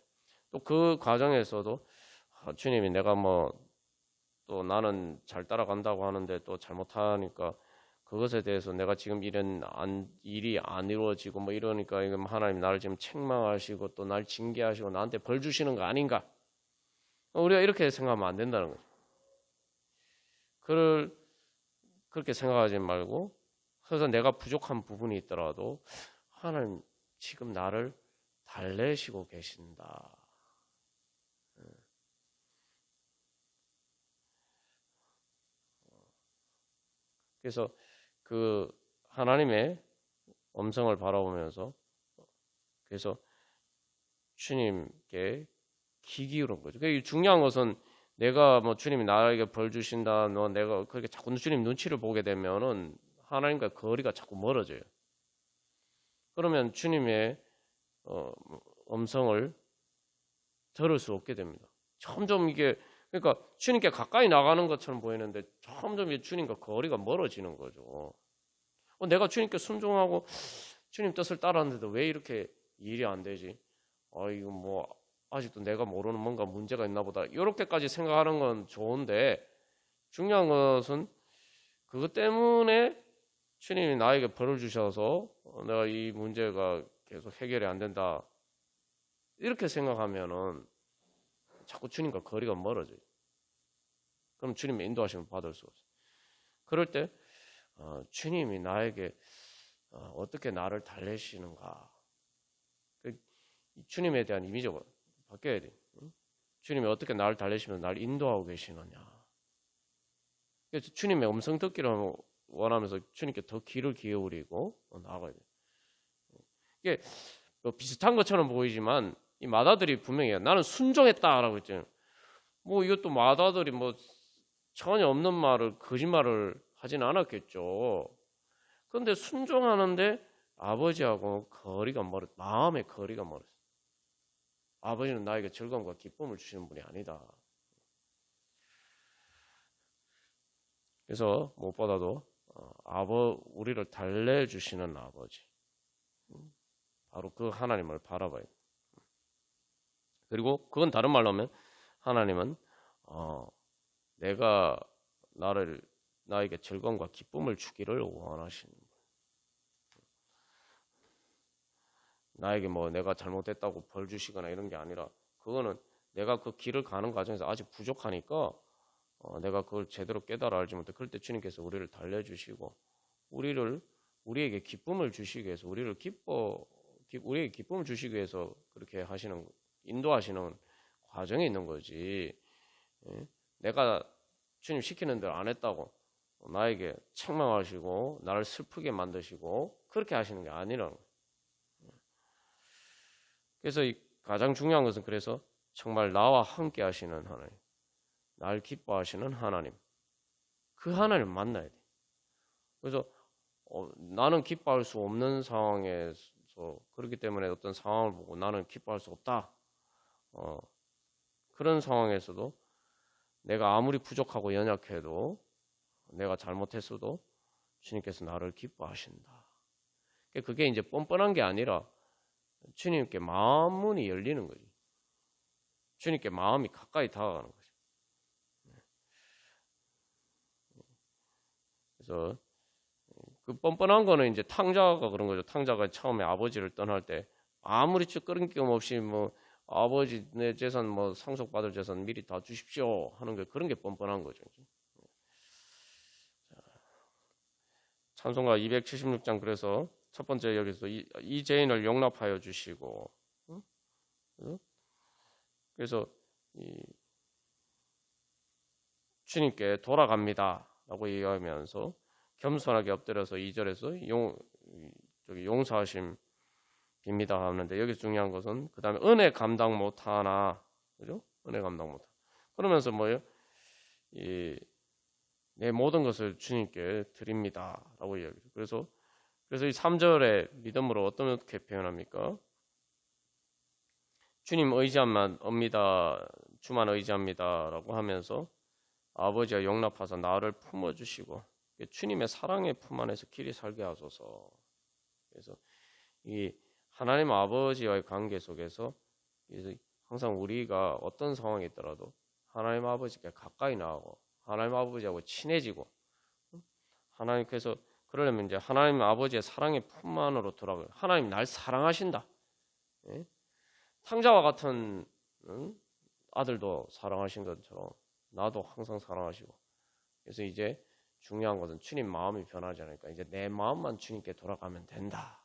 또 그 과정에서도 주님이 내가 뭐 또 나는 잘 따라간다고 하는데 또 잘못하니까 그것에 대해서 내가 지금 일이 안 이루어지고 뭐 이러니까 하나님 나를 지금 책망하시고 또 날 징계하시고 나한테 벌 주시는 거 아닌가? 우리가 이렇게 생각하면 안 된다는 거죠. 그렇게 생각하지 말고, 그래서 내가 부족한 부분이 있더라도 하나님 지금 나를 달래시고 계신다. 그래서 그 하나님의 음성을 바라보면서 그래서 주님께 귀 기울인 거죠. 중요한 것은 내가 뭐 주님이 나에게 벌 주신다, 내가 그렇게 자꾸 주님 눈치를 보게 되면은 하나님과 거리가 자꾸 멀어져요. 그러면 주님의 음성을 들을 수 없게 됩니다. 점점 그러니까 주님께 가까이 나가는 것처럼 보이는데 점점 주님과 거리가 멀어지는 거죠. 내가 주님께 순종하고 주님 뜻을 따랐는데도 왜 이렇게 일이 안 되지? 이거 뭐 아직도 내가 모르는 뭔가 문제가 있나 보다. 이렇게까지 생각하는 건 좋은데 중요한 것은 그것 때문에 주님이 나에게 벌을 주셔서 내가 이 문제가 계속 해결이 안 된다. 이렇게 생각하면은 자꾸 주님과 거리가 멀어져요. 그럼 주님의 인도하심을 받을 수 없어요. 그럴 때 주님이 나에게 어떻게 나를 달래시는가? 주님에 대한 이미지가 바뀌어야 돼요. 주님이 어떻게 나를 달래시면서 나를 인도하고 계시느냐? 그래서 주님의 음성 듣기를 원하면서 주님께 더 귀를 기울이고 나아가야 돼요. 이게 뭐 비슷한 것처럼 보이지만 이 마다들이 분명히 나는 순종했다라고 했잖아요. 뭐 이것도 마다들이 뭐 전혀 없는 말을 거짓말을 하진 않았겠죠. 그런데 순종하는데 아버지하고 거리가 마음의 거리가 멀었어요. 아버지는 나에게 즐거움과 기쁨을 주시는 분이 아니다. 그래서 무엇보다도 우리를 달래주시는 아버지, 바로 그 하나님을 바라봐야 돼요. 그리고 그건 다른 말로 하면 하나님은 내가 나에게 즐거움과 기쁨을 주기를 원하시는 거예요. 나에게 뭐 내가 잘못했다고 벌 주시거나 이런 게 아니라 그거는 내가 그 길을 가는 과정에서 아직 부족하니까 내가 그걸 제대로 깨달아 알지 못해. 그럴 때 주님께서 우리를 달래주시고 우리에게 기쁨을 주시기 위해서 우리에게 기쁨을 주시기 위해서 그렇게 인도하시는 과정에 있는 거지. 내가 주님 시키는 대로 안 했다고 나에게 책망하시고 나를 슬프게 만드시고 그렇게 하시는 게 아니라는 거예요. 그래서 가장 중요한 것은 그래서 정말 나와 함께 하시는 하나님, 날 기뻐하시는 하나님, 그 하나님을 만나야 돼. 그래서 나는 기뻐할 수 없는 상황에서 하옵소서. 그렇기 때문에 어떤 상황을 보고 나는 기뻐할 수 없다. 그런 상황에서도 내가 아무리 부족하고 연약해도 내가 잘못했어도 주님께서 나를 기뻐하신다. 그게 이제 뻔뻔한 게 아니라 주님께 마음 문이 열리는 거지. 주님께 마음이 가까이 다가가는 거죠. 그래서 그 뻔뻔한 거는 이제 탕자가 그런 거죠. 탕자가 처음에 아버지를 떠날 때 아무리 끄림낌 없이 뭐 아버지 내 재산 뭐 상속받을 재산 미리 다 주십시오 하는 게 그런 게 뻔뻔한 거죠. 찬송가 276장 그래서 첫 번째 여기서 이 죄인을 용납하여 주시고, 그래서 주님께 돌아갑니다라고 얘기하면서 겸손하게 엎드려서 2절에서 용서하심 빕니다 하는데, 여기서 중요한 것은 그 다음에 은혜 감당 못하나, 그죠? 은혜 감당 못하나. 그러면서 뭐예요? 내 모든 것을 주님께 드립니다라고 이야기해요. 그래서 이 3절에 믿음으로 어떻게 표현합니까? 주님 의지합니다. 주만 의지합니다라고 하면서 아버지가 용납하사 나를 품어주시고 주님의 사랑의 품 안에서 길이 살게 하소서. 그래서 이 하나님 아버지와의 관계 속에서 항상 우리가 어떤 상황에 있더라도 하나님 아버지께 가까이 나가고 하나님 아버지하고 친해지고, 하나님께서 그러려면 이제 하나님 아버지의 사랑의 품 안으로 돌아가요. 하나님 날 사랑하신다. 예? 탕자와 같은 아들도 사랑하신 것처럼 나도 항상 사랑하시고, 그래서 이제 중요한 것은 주님 마음이 변하지 않으니까 이제 내 마음만 주님께 돌아가면 된다.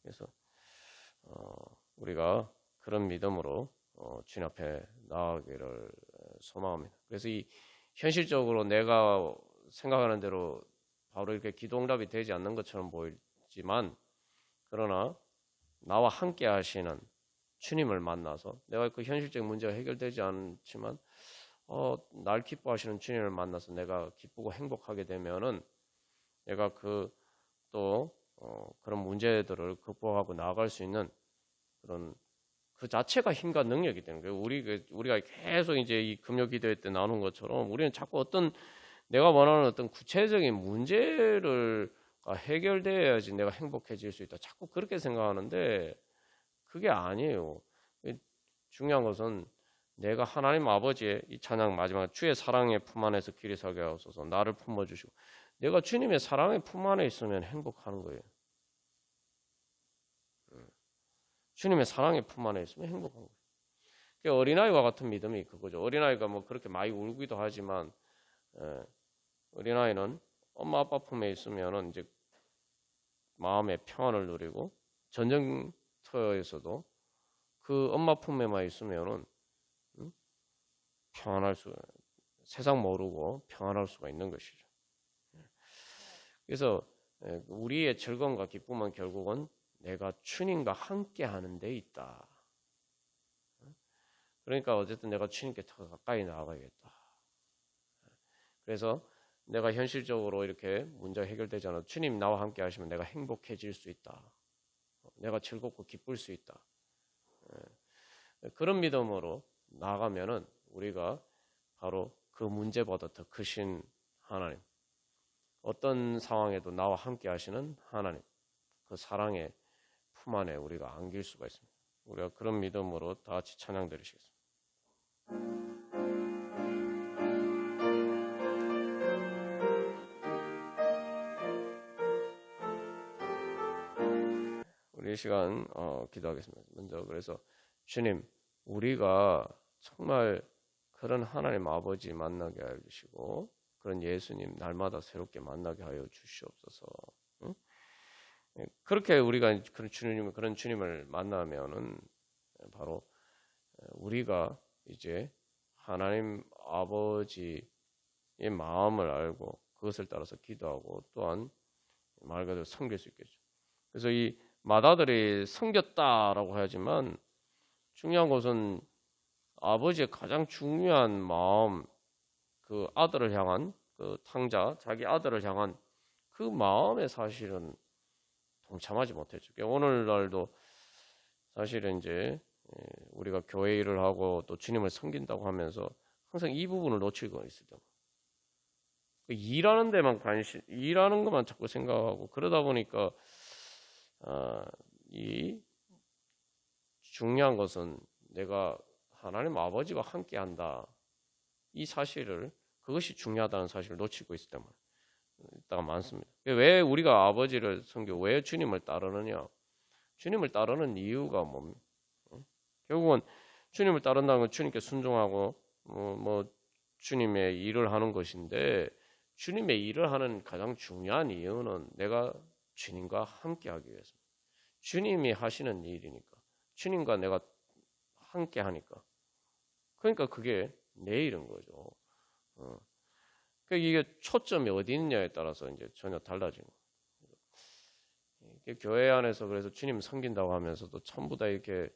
그래서 우리가 그런 믿음으로 주님 앞에 나아가기를 소망합니다. 그래서 이 현실적으로 내가 생각하는 대로 바로 이렇게 기도응답이 되지 않는 것처럼 보이지만, 그러나 나와 함께 하시는 주님을 만나서 내가 그 현실적인 문제가 해결되지 않지만 날 기뻐하시는 주님을 만나서 내가 기쁘고 행복하게 되면은 내가 그런 문제들을 극복하고 나아갈 수 있는 그런 그 자체가 힘과 능력이 되는 거예요. 우리가 계속 이제 이 금요 기도회 때 나눈 것처럼 우리는 자꾸 내가 원하는 어떤 구체적인 문제를 해결돼야지 내가 행복해질 수 있다. 자꾸 그렇게 생각하는데 그게 아니에요. 중요한 것은 내가 하나님 아버지의 이 찬양 마지막 주의 사랑의 품 안에서 길이 서게 하소서 나를 품어주시고, 내가 주님의 사랑의 품 안에 있으면 행복하는 거예요. 주님의 사랑의 품 안에 있으면 행복한 거예요. 그러니까 어린아이와 같은 믿음이 그거죠. 어린아이가 뭐 그렇게 많이 울기도 하지만 어린아이는 엄마 아빠 품에 있으면은 이제 마음의 평안을 누리고, 전쟁터에서도 그 엄마 품에만 있으면은 세상 모르고 평안할 수가 있는 것이죠. 그래서 우리의 즐거움과 기쁨은 결국은 내가 주님과 함께 하는 데 있다. 그러니까 어쨌든 내가 주님께 더 가까이 나아가야겠다. 그래서 내가 현실적으로 이렇게 문제가 해결되지 않아도 주님 나와 함께 하시면 내가 행복해질 수 있다. 내가 즐겁고 기쁠 수 있다. 그런 믿음으로 나아가면은 우리가 바로 그 문제보다 더 크신 하나님, 어떤 상황에도 나와 함께 하시는 하나님, 그 사랑의 품 안에 우리가 안길 수가 있습니다. 우리가 그런 믿음으로 다 같이 찬양 드리시겠습니다. 우리 이 시간 기도하겠습니다. 먼저 그래서 주님, 우리가 정말 그런 하나님 아버지 만나게 하여 주시고 그런 예수님 날마다 새롭게 만나게 하여 주시옵소서. 응? 그렇게 우리가 그런 주님을 만나면은 바로 우리가 이제 하나님 아버지의 마음을 알고 그것을 따라서 기도하고 또한 말 그대로 섬길 수 있겠죠. 그래서 이 맏아들이 섬겼다라고 하지만 중요한 것은 아버지의 가장 중요한 마음, 그 아들을 향한 그 탕자, 자기 아들을 향한 그 마음에 사실은 동참하지 못했죠. 오늘날도 사실은 이제 우리가 교회 일을 하고 또 주님을 섬긴다고 하면서 항상 이 부분을 놓치고 있어요. 일하는 데만 일하는 것만 자꾸 생각하고 그러다 보니까 이 중요한 것은 내가 하나님 아버지와 함께한다. 이 사실을 그것이 중요하다는 사실을 놓치고 있을 때만 있다가 많습니다. 왜 우리가 아버지를 섬기고 왜 주님을 따르느냐? 주님을 따르는 이유가 뭡니까? 결국은 주님을 따른다는 건 주님께 순종하고 뭐 주님의 일을 하는 것인데 주님의 일을 하는 가장 중요한 이유는 내가 주님과 함께하기 위해서입니다. 주님이 하시는 일이니까 주님과 내가 함께하니까 그러니까 그게 내 일인 거죠. 그러니까 이게 초점이 어디 있느냐에 따라서 이제 전혀 달라지는 거예요. 교회 안에서 그래서 주님 섬긴다고 하면서도 전부 다 이렇게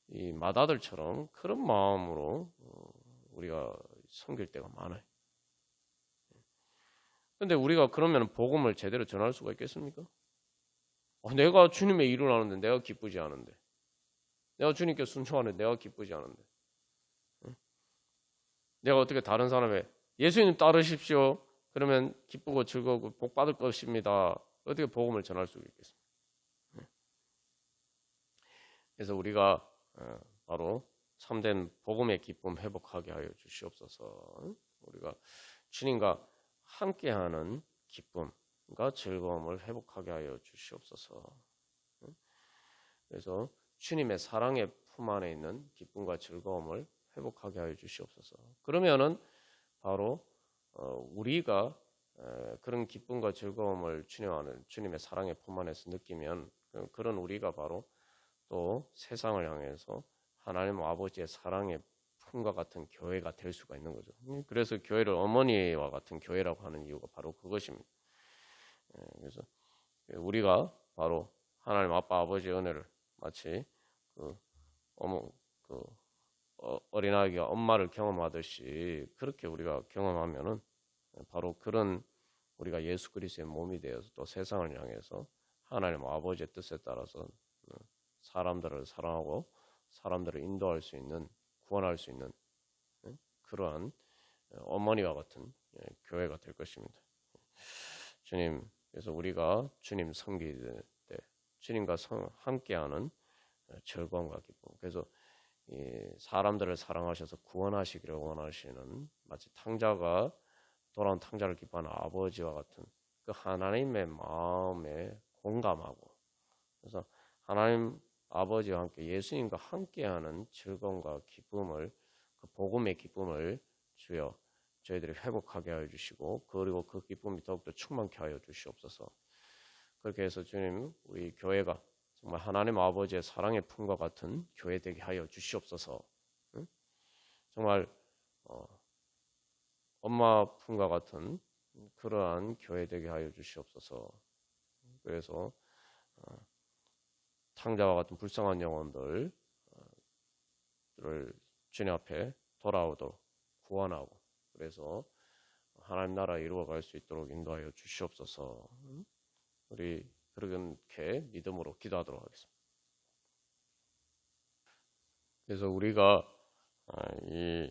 이 맏아들처럼 그런 마음으로 우리가 섬길 때가 많아요. 근데 우리가 그러면 복음을 제대로 전할 수가 있겠습니까? 내가 주님의 일을 하는데 내가 기쁘지 않은데, 내가 주님께 순종하는데 내가 기쁘지 않은데, 내가 어떻게 다른 사람의 예수님 따르십시오. 그러면 기쁘고 즐거우고 복 받을 것입니다. 어떻게 복음을 전할 수 있겠습니까? 그래서 우리가 바로 참된 복음의 기쁨 회복하게 하여 주시옵소서. 우리가 주님과 함께하는 기쁨과 즐거움을 회복하게 하여 주시옵소서. 그래서 주님의 사랑의 품 안에 있는 기쁨과 즐거움을 회복하게 하여 주시옵소서. 그러면은 바로 우리가 그런 기쁨과 즐거움을 주님의 사랑의 품 안에서 느끼면 그런 우리가 바로 또 세상을 향해서 하나님 아버지의 사랑의 품과 같은 교회가 될 수가 있는 거죠. 그래서 교회를 어머니와 같은 교회라고 하는 이유가 바로 그것입니다. 그래서 우리가 바로 하나님 아빠 아버지의 은혜를 마치 어린아이가 엄마를 경험하듯이 그렇게 우리가 경험하면은 바로 그런 우리가 예수 그리스도의 몸이 되어서 또 세상을 향해서 하나님 아버지의 뜻에 따라서 사람들을 사랑하고 사람들을 인도할 수 있는 구원할 수 있는 그러한 어머니와 같은 교회가 될 것입니다. 주님, 그래서 우리가 주님 섬길 때 주님과 함께하는 즐거움과 기쁨. 그래서 사람들을 사랑하셔서 구원하시기를 원하시는 마치 탕자가 돌아온 탕자를 기뻐하는 아버지와 같은 그 하나님의 마음에 공감하고 그래서 하나님 아버지와 함께 예수님과 함께하는 즐거움과 기쁨을 그 복음의 기쁨을 주여 저희들이 회복하게 하여 주시고 그리고 그 기쁨이 더욱더 충만케 하여 주시옵소서. 그렇게 해서 주님 우리 교회가 정말 하나님 아버지의 사랑의 품과 같은 교회 되게 하여 주시옵소서. 정말 엄마 품과 같은 그러한 교회 되게 하여 주시옵소서. 그래서 탕자와 같은 불쌍한 영혼들을 주님 앞에 돌아오도록 구원하고 그래서 하나님 나라 이루어갈 수 있도록 인도하여 주시옵소서. 우리 그렇게 믿음으로 기도하도록 하겠습니다. 그래서 우리가 이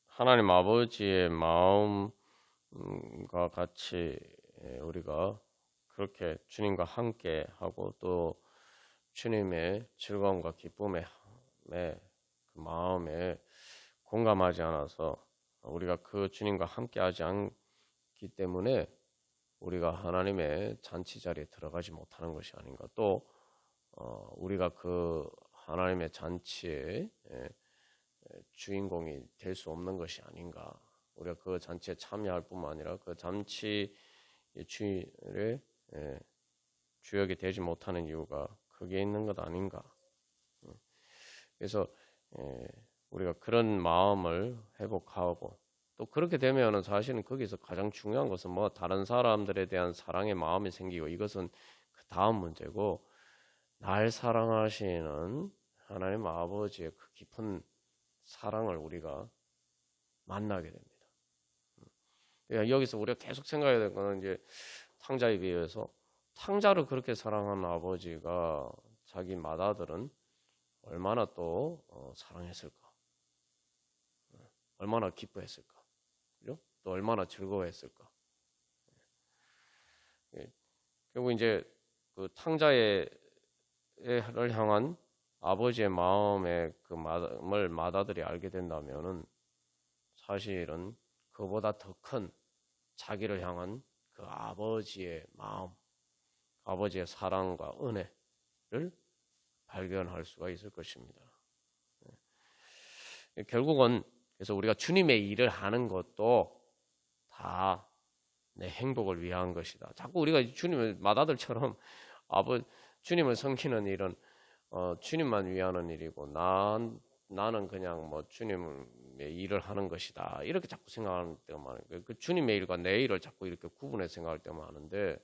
하나님 아버지의 마음과 같이 우리가 그렇게 주님과 함께 하고 또 주님의 즐거움과 기쁨의 그 마음에 공감하지 않아서 우리가 그 주님과 함께하지 않기 때문에 우리가 하나님의 잔치 자리에 들어가지 못하는 것이 아닌가. 또 우리가 그 하나님의 잔치의 주인공이 될 수 없는 것이 아닌가. 우리가 그 잔치에 참여할 뿐만 아니라 그 잔치의 주역이 되지 못하는 이유가 거기에 있는 것 아닌가. 그래서 우리가 그런 마음을 회복하고 또 그렇게 되면은 사실은 거기서 가장 중요한 것은 뭐 다른 사람들에 대한 사랑의 마음이 생기고 이것은 그 다음 문제고 날 사랑하시는 하나님 아버지의 그 깊은 사랑을 우리가 만나게 됩니다. 그러니까 여기서 우리가 계속 생각해야 될 거는 이제 탕자에 비해서 탕자를 그렇게 사랑하는 아버지가 자기 맏아들은 얼마나 또 사랑했을까? 얼마나 기뻐했을까? 그죠? 또 얼마나 즐거워했을까? 예. 결국 이제 그 탕자를 향한 아버지의 마음의 그 마음을 맏아들이 알게 된다면은 사실은 그보다 더 큰 자기를 향한 그 아버지의 마음, 아버지의 사랑과 은혜를 발견할 수가 있을 것입니다. 결국은 그래서 우리가 주님의 일을 하는 것도 다 내 행복을 위한 것이다. 자꾸 우리가 주님을 맏아들처럼 주님을 섬기는 일은 주님만 위하는 일이고 나는 그냥 뭐 주님의 일을 하는 것이다. 이렇게 자꾸 생각하는 때가 많아요. 그 주님의 일과 내 일을 자꾸 이렇게 구분해 생각할 때가 많은데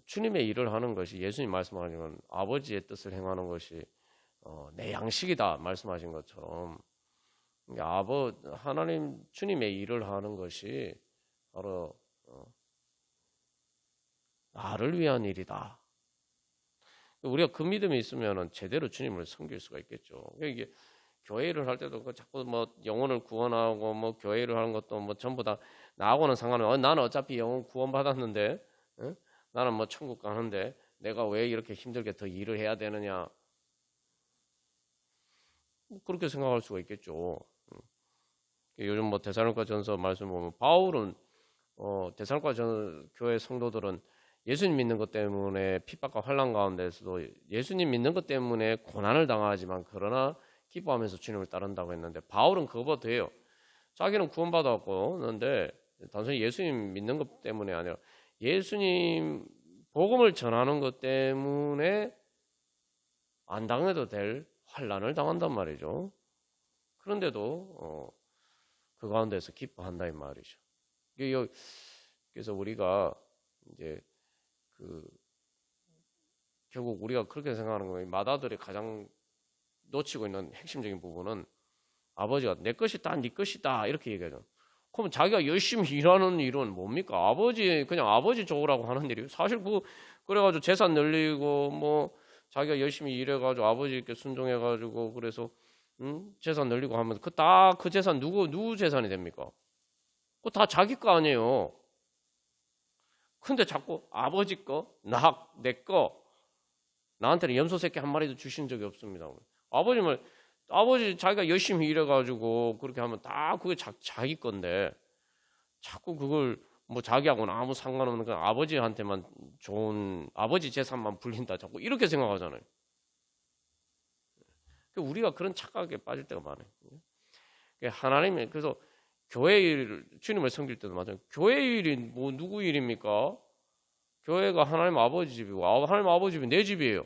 주님의 일을 하는 것이 예수님 말씀하시는 아버지의 뜻을 행하는 것이 내 양식이다 말씀하신 것처럼 하나님 주님의 일을 하는 것이 바로 나를 위한 일이다. 우리가 그 믿음이 있으면 제대로 주님을 섬길 수가 있겠죠. 이게 교회 일을 할 때도 자꾸 뭐 영혼을 구원하고 뭐 교회 일을 하는 것도 뭐 전부 다 나하고는 상관없어. 나는 어차피 영혼 구원 받았는데, 나는 뭐 천국 가는데 내가 왜 이렇게 힘들게 더 일을 해야 되느냐? 그렇게 생각할 수가 있겠죠. 요즘 뭐 데살로니가전서 말씀 보면 바울은 데살로니가 교회 성도들은 예수님 믿는 것 때문에 핍박과 환난 가운데서도 예수님 믿는 것 때문에 고난을 당하지만 그러나 기뻐하면서 주님을 따른다고 했는데 바울은 그거보다 더해요. 자기는 구원받았고 그런데 단순히 예수님 믿는 것 때문에 아니라 예수님 복음을 전하는 것 때문에 안 당해도 될 환난을 당한단 말이죠. 그런데도 그 가운데서 기뻐한다 이 말이죠. 그래서 우리가 이제 결국 우리가 그렇게 생각하는 거예요. 맏아들이 가장 놓치고 있는 핵심적인 부분은 아버지가 내 것이다, 네 것이다 이렇게 얘기하죠. 그럼 자기가 열심히 일하는 일은 뭡니까? 그냥 아버지 좋으라고 하는 일이에요. 사실 그래가지고 재산 늘리고 뭐 자기가 열심히 일해가지고 아버지께 순종해가지고 그래서 재산 늘리고 하면서 그 재산 누구 재산이 됩니까? 그거 다 자기 거 아니에요. 근데 자꾸 아버지 거, 내 거, 나한테는 염소 새끼 한 마리도 주신 적이 없습니다. 아버지 자기가 열심히 일해가지고 그렇게 하면 다 그게 자기 건데 자꾸 그걸 뭐 자기하고는 아무 상관없는 그 아버지한테만 좋은 아버지 재산만 불린다 자꾸 이렇게 생각하잖아요. 우리가 그런 착각에 빠질 때가 많아요. 하나님의 그래서 교회 일 주님을 섬길 때도 맞아요. 교회 일이 뭐 누구 일입니까? 교회가 하나님 아버지 집이고 하나님 아버지 집이 내 집이에요.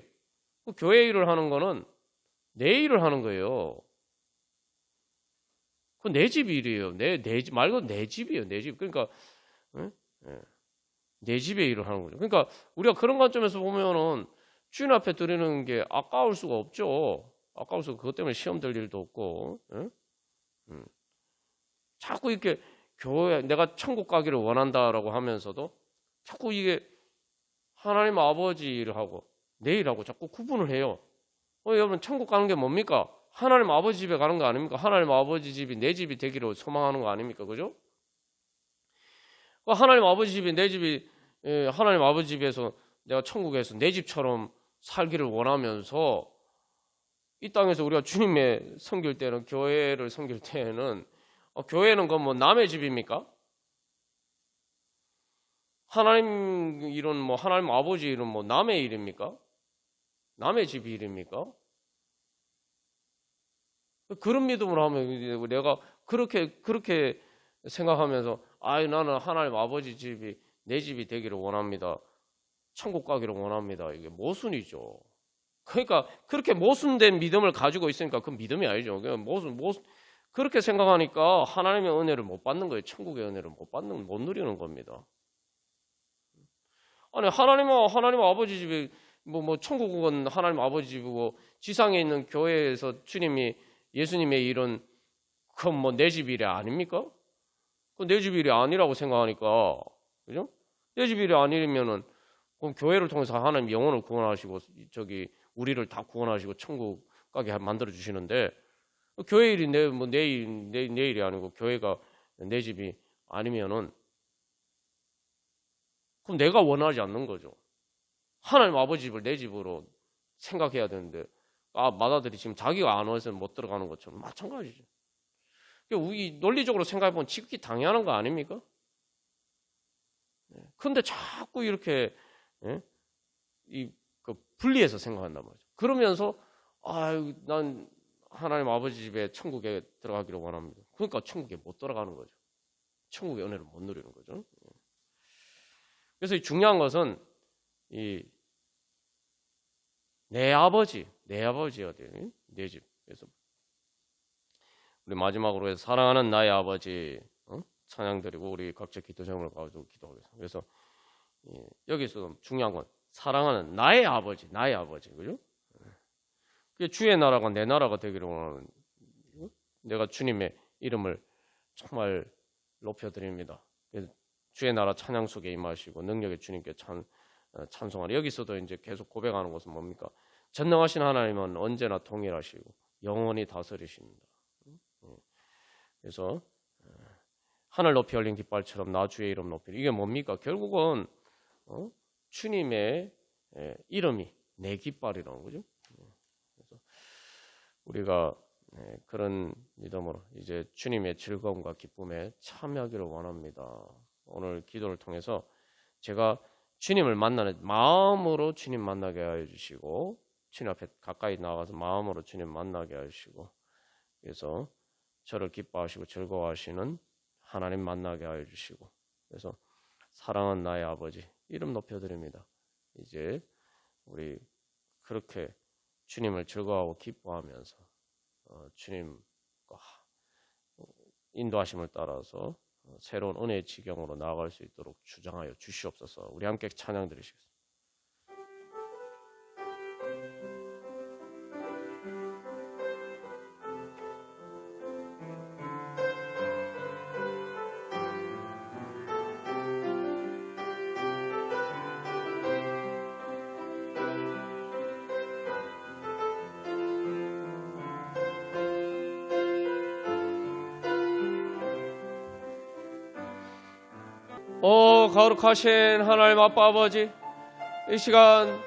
교회 일을 하는 거는 내 일을 하는 거예요. 그건 내 집 일이에요. 내 집 말고 내 집이에요. 내 집. 그러니까 내 집의 일을 하는 거죠. 그러니까 우리가 그런 관점에서 보면은 주님 앞에 드리는 게 아까울 수가 없죠. 아까울 수가 그것 때문에 시험 될 일도 없고. 자꾸 이렇게 교회 내가 천국 가기를 원한다라고 하면서도 자꾸 이게 하나님 아버지 일을 하고 내 일하고 자꾸 구분을 해요. 여러분 천국 가는 게 뭡니까? 하나님 아버지 집에 가는 거 아닙니까? 하나님 아버지 집이 내 집이 되기를 소망하는 거 아닙니까? 그죠? 하나님 아버지 집이 내 집이 하나님 아버지 집에서 내가 천국에서 내 집처럼 살기를 원하면서 이 땅에서 우리가 주님의 섬길 때는 교회를 섬길 때는 교회는 그 뭐 남의 집입니까? 하나님 일은 뭐 하나님 아버지 일은 뭐 남의 일입니까? 남의 집 일입니까? 그런 믿음으로 하면 내가 그렇게 생각하면서 나는 하나님 아버지 집이 내 집이 되기를 원합니다. 천국 가기를 원합니다. 이게 모순이죠. 그러니까 그렇게 모순된 믿음을 가지고 있으니까 그 믿음이 아니죠. 그냥 그렇게 생각하니까 하나님의 은혜를 못 받는 거예요. 천국의 은혜를 못 누리는 겁니다. 아니 하나님 아버지 집이 뭐 천국은 하나님 아버지 집이고 지상에 있는 교회에서 예수님의 일은 그건 뭐 내 집 일이 아닙니까? 그 내 집 일이 아니라고 생각하니까 그죠? 내 집 일이 아니면은 그럼 교회를 통해서 하나님 영혼을 구원하시고 우리를 다 구원하시고 천국 가게 만들어 주시는데 교회 일이 내 일이 아니고 교회가 내 집이 아니면은 그럼 내가 원하지 않는 거죠. 하나님 아버지 집을 내 집으로 생각해야 되는데 마다들이 지금 자기가 안 와서 못 들어가는 것처럼 마찬가지죠. 우리 논리적으로 생각해보면 지극히 당연한 거 아닙니까? 그런데 자꾸 이렇게 분리해서 생각한단 말이죠. 그러면서 난 하나님 아버지 집에 천국에 들어가기를 원합니다. 그러니까 천국에 못 들어가는 거죠. 천국의 은혜를 못 누리는 거죠. 그래서 중요한 것은 내 아버지여야 돼. 내 집. 그래서 우리 마지막으로 해서 사랑하는 나의 아버지 찬양 드리고 우리 각자 기도 제목을 가지고 기도하겠습니다. 그래서 여기서 중요한 건 사랑하는 나의 아버지, 그죠? 주의 나라가 내 나라가 되기를 원하는, 내가 주님의 이름을 정말 높여드립니다. 주의 나라 찬양 속에 임하시고 능력의 주님께 찬송하라. 여기서도 이제 계속 고백하는 것은 뭡니까? 전능하신 하나님은 언제나 동일하시고 영원히 다스리십니다. 그래서 하늘 높이 열린 깃발처럼 나 주의 이름 높이리. 이게 뭡니까? 결국은 주님의 이름이 내 깃발이라는 거죠. 그래서 우리가 그런 믿음으로 이제 주님의 즐거움과 기쁨에 참여하기를 원합니다. 오늘 기도를 통해서 제가 주님을 만나는 마음으로 주님 만나게 하여 주시고 주님 앞에 가까이 나가서 마음으로 주님 만나게 하여 주시고 그래서 저를 기뻐하시고 즐거워하시는 하나님 만나게 하여 주시고 그래서 사랑하는 나의 아버지 이름 높여드립니다. 이제 우리 그렇게 주님을 즐거워하고 기뻐하면서 주님과 인도하심을 따라서 새로운 은혜의 지경으로 나아갈 수 있도록 주장하여 주시옵소서. 우리 함께 찬양 드리시겠습니다. 거룩하신 하나님 아빠 아버지, 이 시간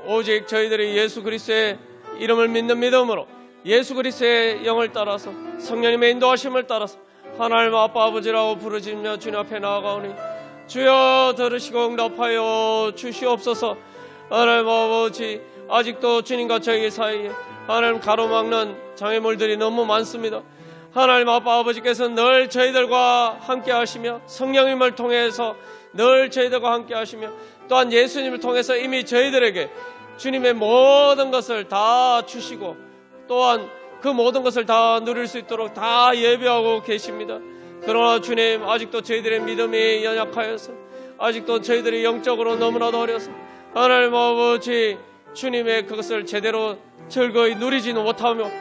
오직 저희들이 예수 그리스도의 이름을 믿는 믿음으로 예수 그리스도의 영을 따라서 성령님의 인도하심을 따라서 하나님 아빠 아버지라고 부르짖며 주님 앞에 나아가오니 주여 들으시고 응답하여 주시옵소서. 하나님 아버지, 아직도 주님과 저희 사이에 하나님 가로막는 장애물들이 너무 많습니다. 하나님 아빠 아버지께서 늘 저희들과 함께 하시며 성령님을 통해서 늘 저희들과 함께 하시며 또한 예수님을 통해서 이미 저희들에게 주님의 모든 것을 다 주시고 또한 그 모든 것을 다 누릴 수 있도록 다 예비하고 계십니다. 그러나 주님, 아직도 저희들의 믿음이 연약하여서 아직도 저희들이 영적으로 너무나도 어려서 하나님 아버지 주님의 그것을 제대로 즐거이 누리지는 못하며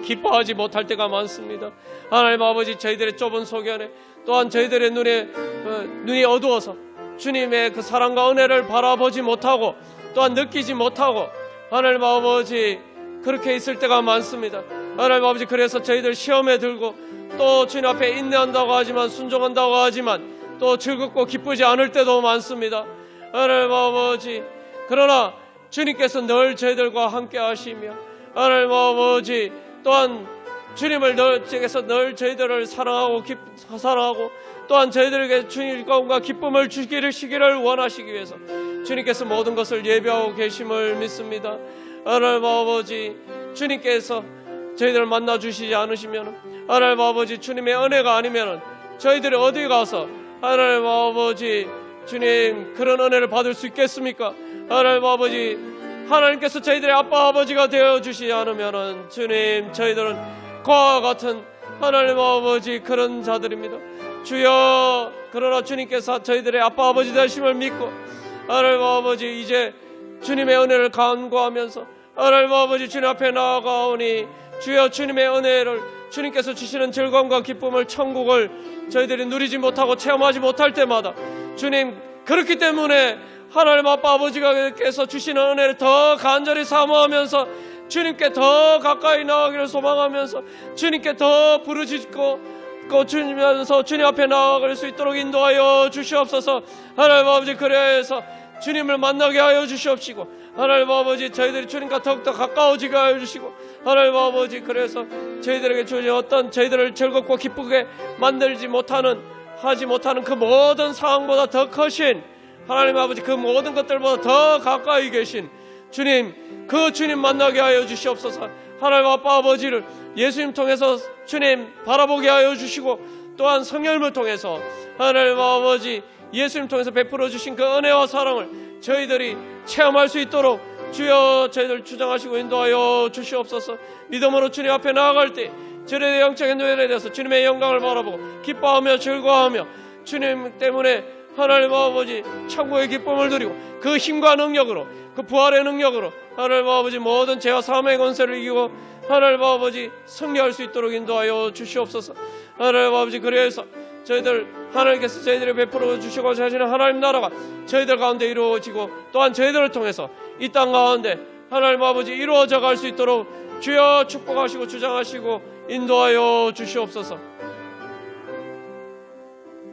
기뻐하지 못할 때가 많습니다. 하나님 아버지, 저희들의 좁은 소견에 또한 저희들의 눈이 어두워서 주님의 그 사랑과 은혜를 바라보지 못하고 또한 느끼지 못하고 하나님 아버지 그렇게 있을 때가 많습니다. 하나님 아버지, 그래서 저희들 시험에 들고 또 주님 앞에 인내한다고 하지만 순종한다고 하지만 또 즐겁고 기쁘지 않을 때도 많습니다. 하나님 아버지, 그러나 주님께서 늘 저희들과 함께 하시며 하나님 아버지 또한 주님을 늘 저희들을 사랑하고 또한 저희들에게 주님의 즐거움과 기쁨을 주시기를 원하시기 위해서 주님께서 모든 것을 예비하고 계심을 믿습니다. 하나님 아버지, 주님께서 저희들을 만나 주시지 않으시면 하나님 아버지 주님의 은혜가 아니면 저희들이 어디 가서 하나님 아버지 주님 그런 은혜를 받을 수 있겠습니까? 하나님 아버지, 하나님께서 저희들의 아빠 아버지가 되어주시지 않으면 주님 저희들은 그와 같은 하나님 아버지 그런 자들입니다. 주여, 그러나 주님께서 저희들의 아빠 아버지 되심을 믿고 하나님 아버지 이제 주님의 은혜를 간구하면서 하나님 아버지 주님 앞에 나아가오니 주여 주님의 은혜를 주님께서 주시는 즐거움과 기쁨을, 천국을 저희들이 누리지 못하고 체험하지 못할 때마다 주님, 그렇기 때문에 하나님 아빠 아버지께서 주시는 은혜를 더 간절히 사모하면서 주님께 더 가까이 나가기를 소망하면서 주님께 더 부르짖고 주면서 주님 앞에 나아갈 수 있도록 인도하여 주시옵소서. 하나님 아버지, 그래서 주님을 만나게 하여 주시옵시고, 하나님 아버지, 저희들이 주님과 더욱더 가까워지게 하여 주시고, 하나님 아버지, 그래서 저희들에게 주신 어떤 저희들을 즐겁고 기쁘게 만들지 못하는, 하지 못하는 그 모든 상황보다 더 크신 하나님 아버지, 그 모든 것들보다 더 가까이 계신 주님, 그 주님 만나게 하여 주시옵소서. 하나님 아빠 아버지를 예수님 통해서 주님 바라보게 하여 주시고, 또한 성령님을 통해서 하나님 아버지 예수님 통해서 베풀어 주신 그 은혜와 사랑을 저희들이 체험할 수 있도록 주여 저희들 주장하시고 인도하여 주시옵소서. 믿음으로 주님 앞에 나아갈 때 저희의 영적인 노예에 대해서 주님의 영광을 바라보고 기뻐하며 즐거워하며 주님 때문에 하나님 아버지 천국의 기쁨을 누리고 그 힘과 능력으로, 그 부활의 능력으로 하나님 아버지 모든 죄와 사망의 권세를 이기고 하나님 아버지 승리할 수 있도록 인도하여 주시옵소서. 하나님 아버지, 그래서 하나님께서 저희들을 베풀어 주시고자 하시는 하나님 나라가 저희들 가운데 이루어지고, 또한 저희들을 통해서 이 땅 가운데 하나님 아버지 이루어져 갈 수 있도록 주여 축복하시고 주장하시고 인도하여 주시옵소서.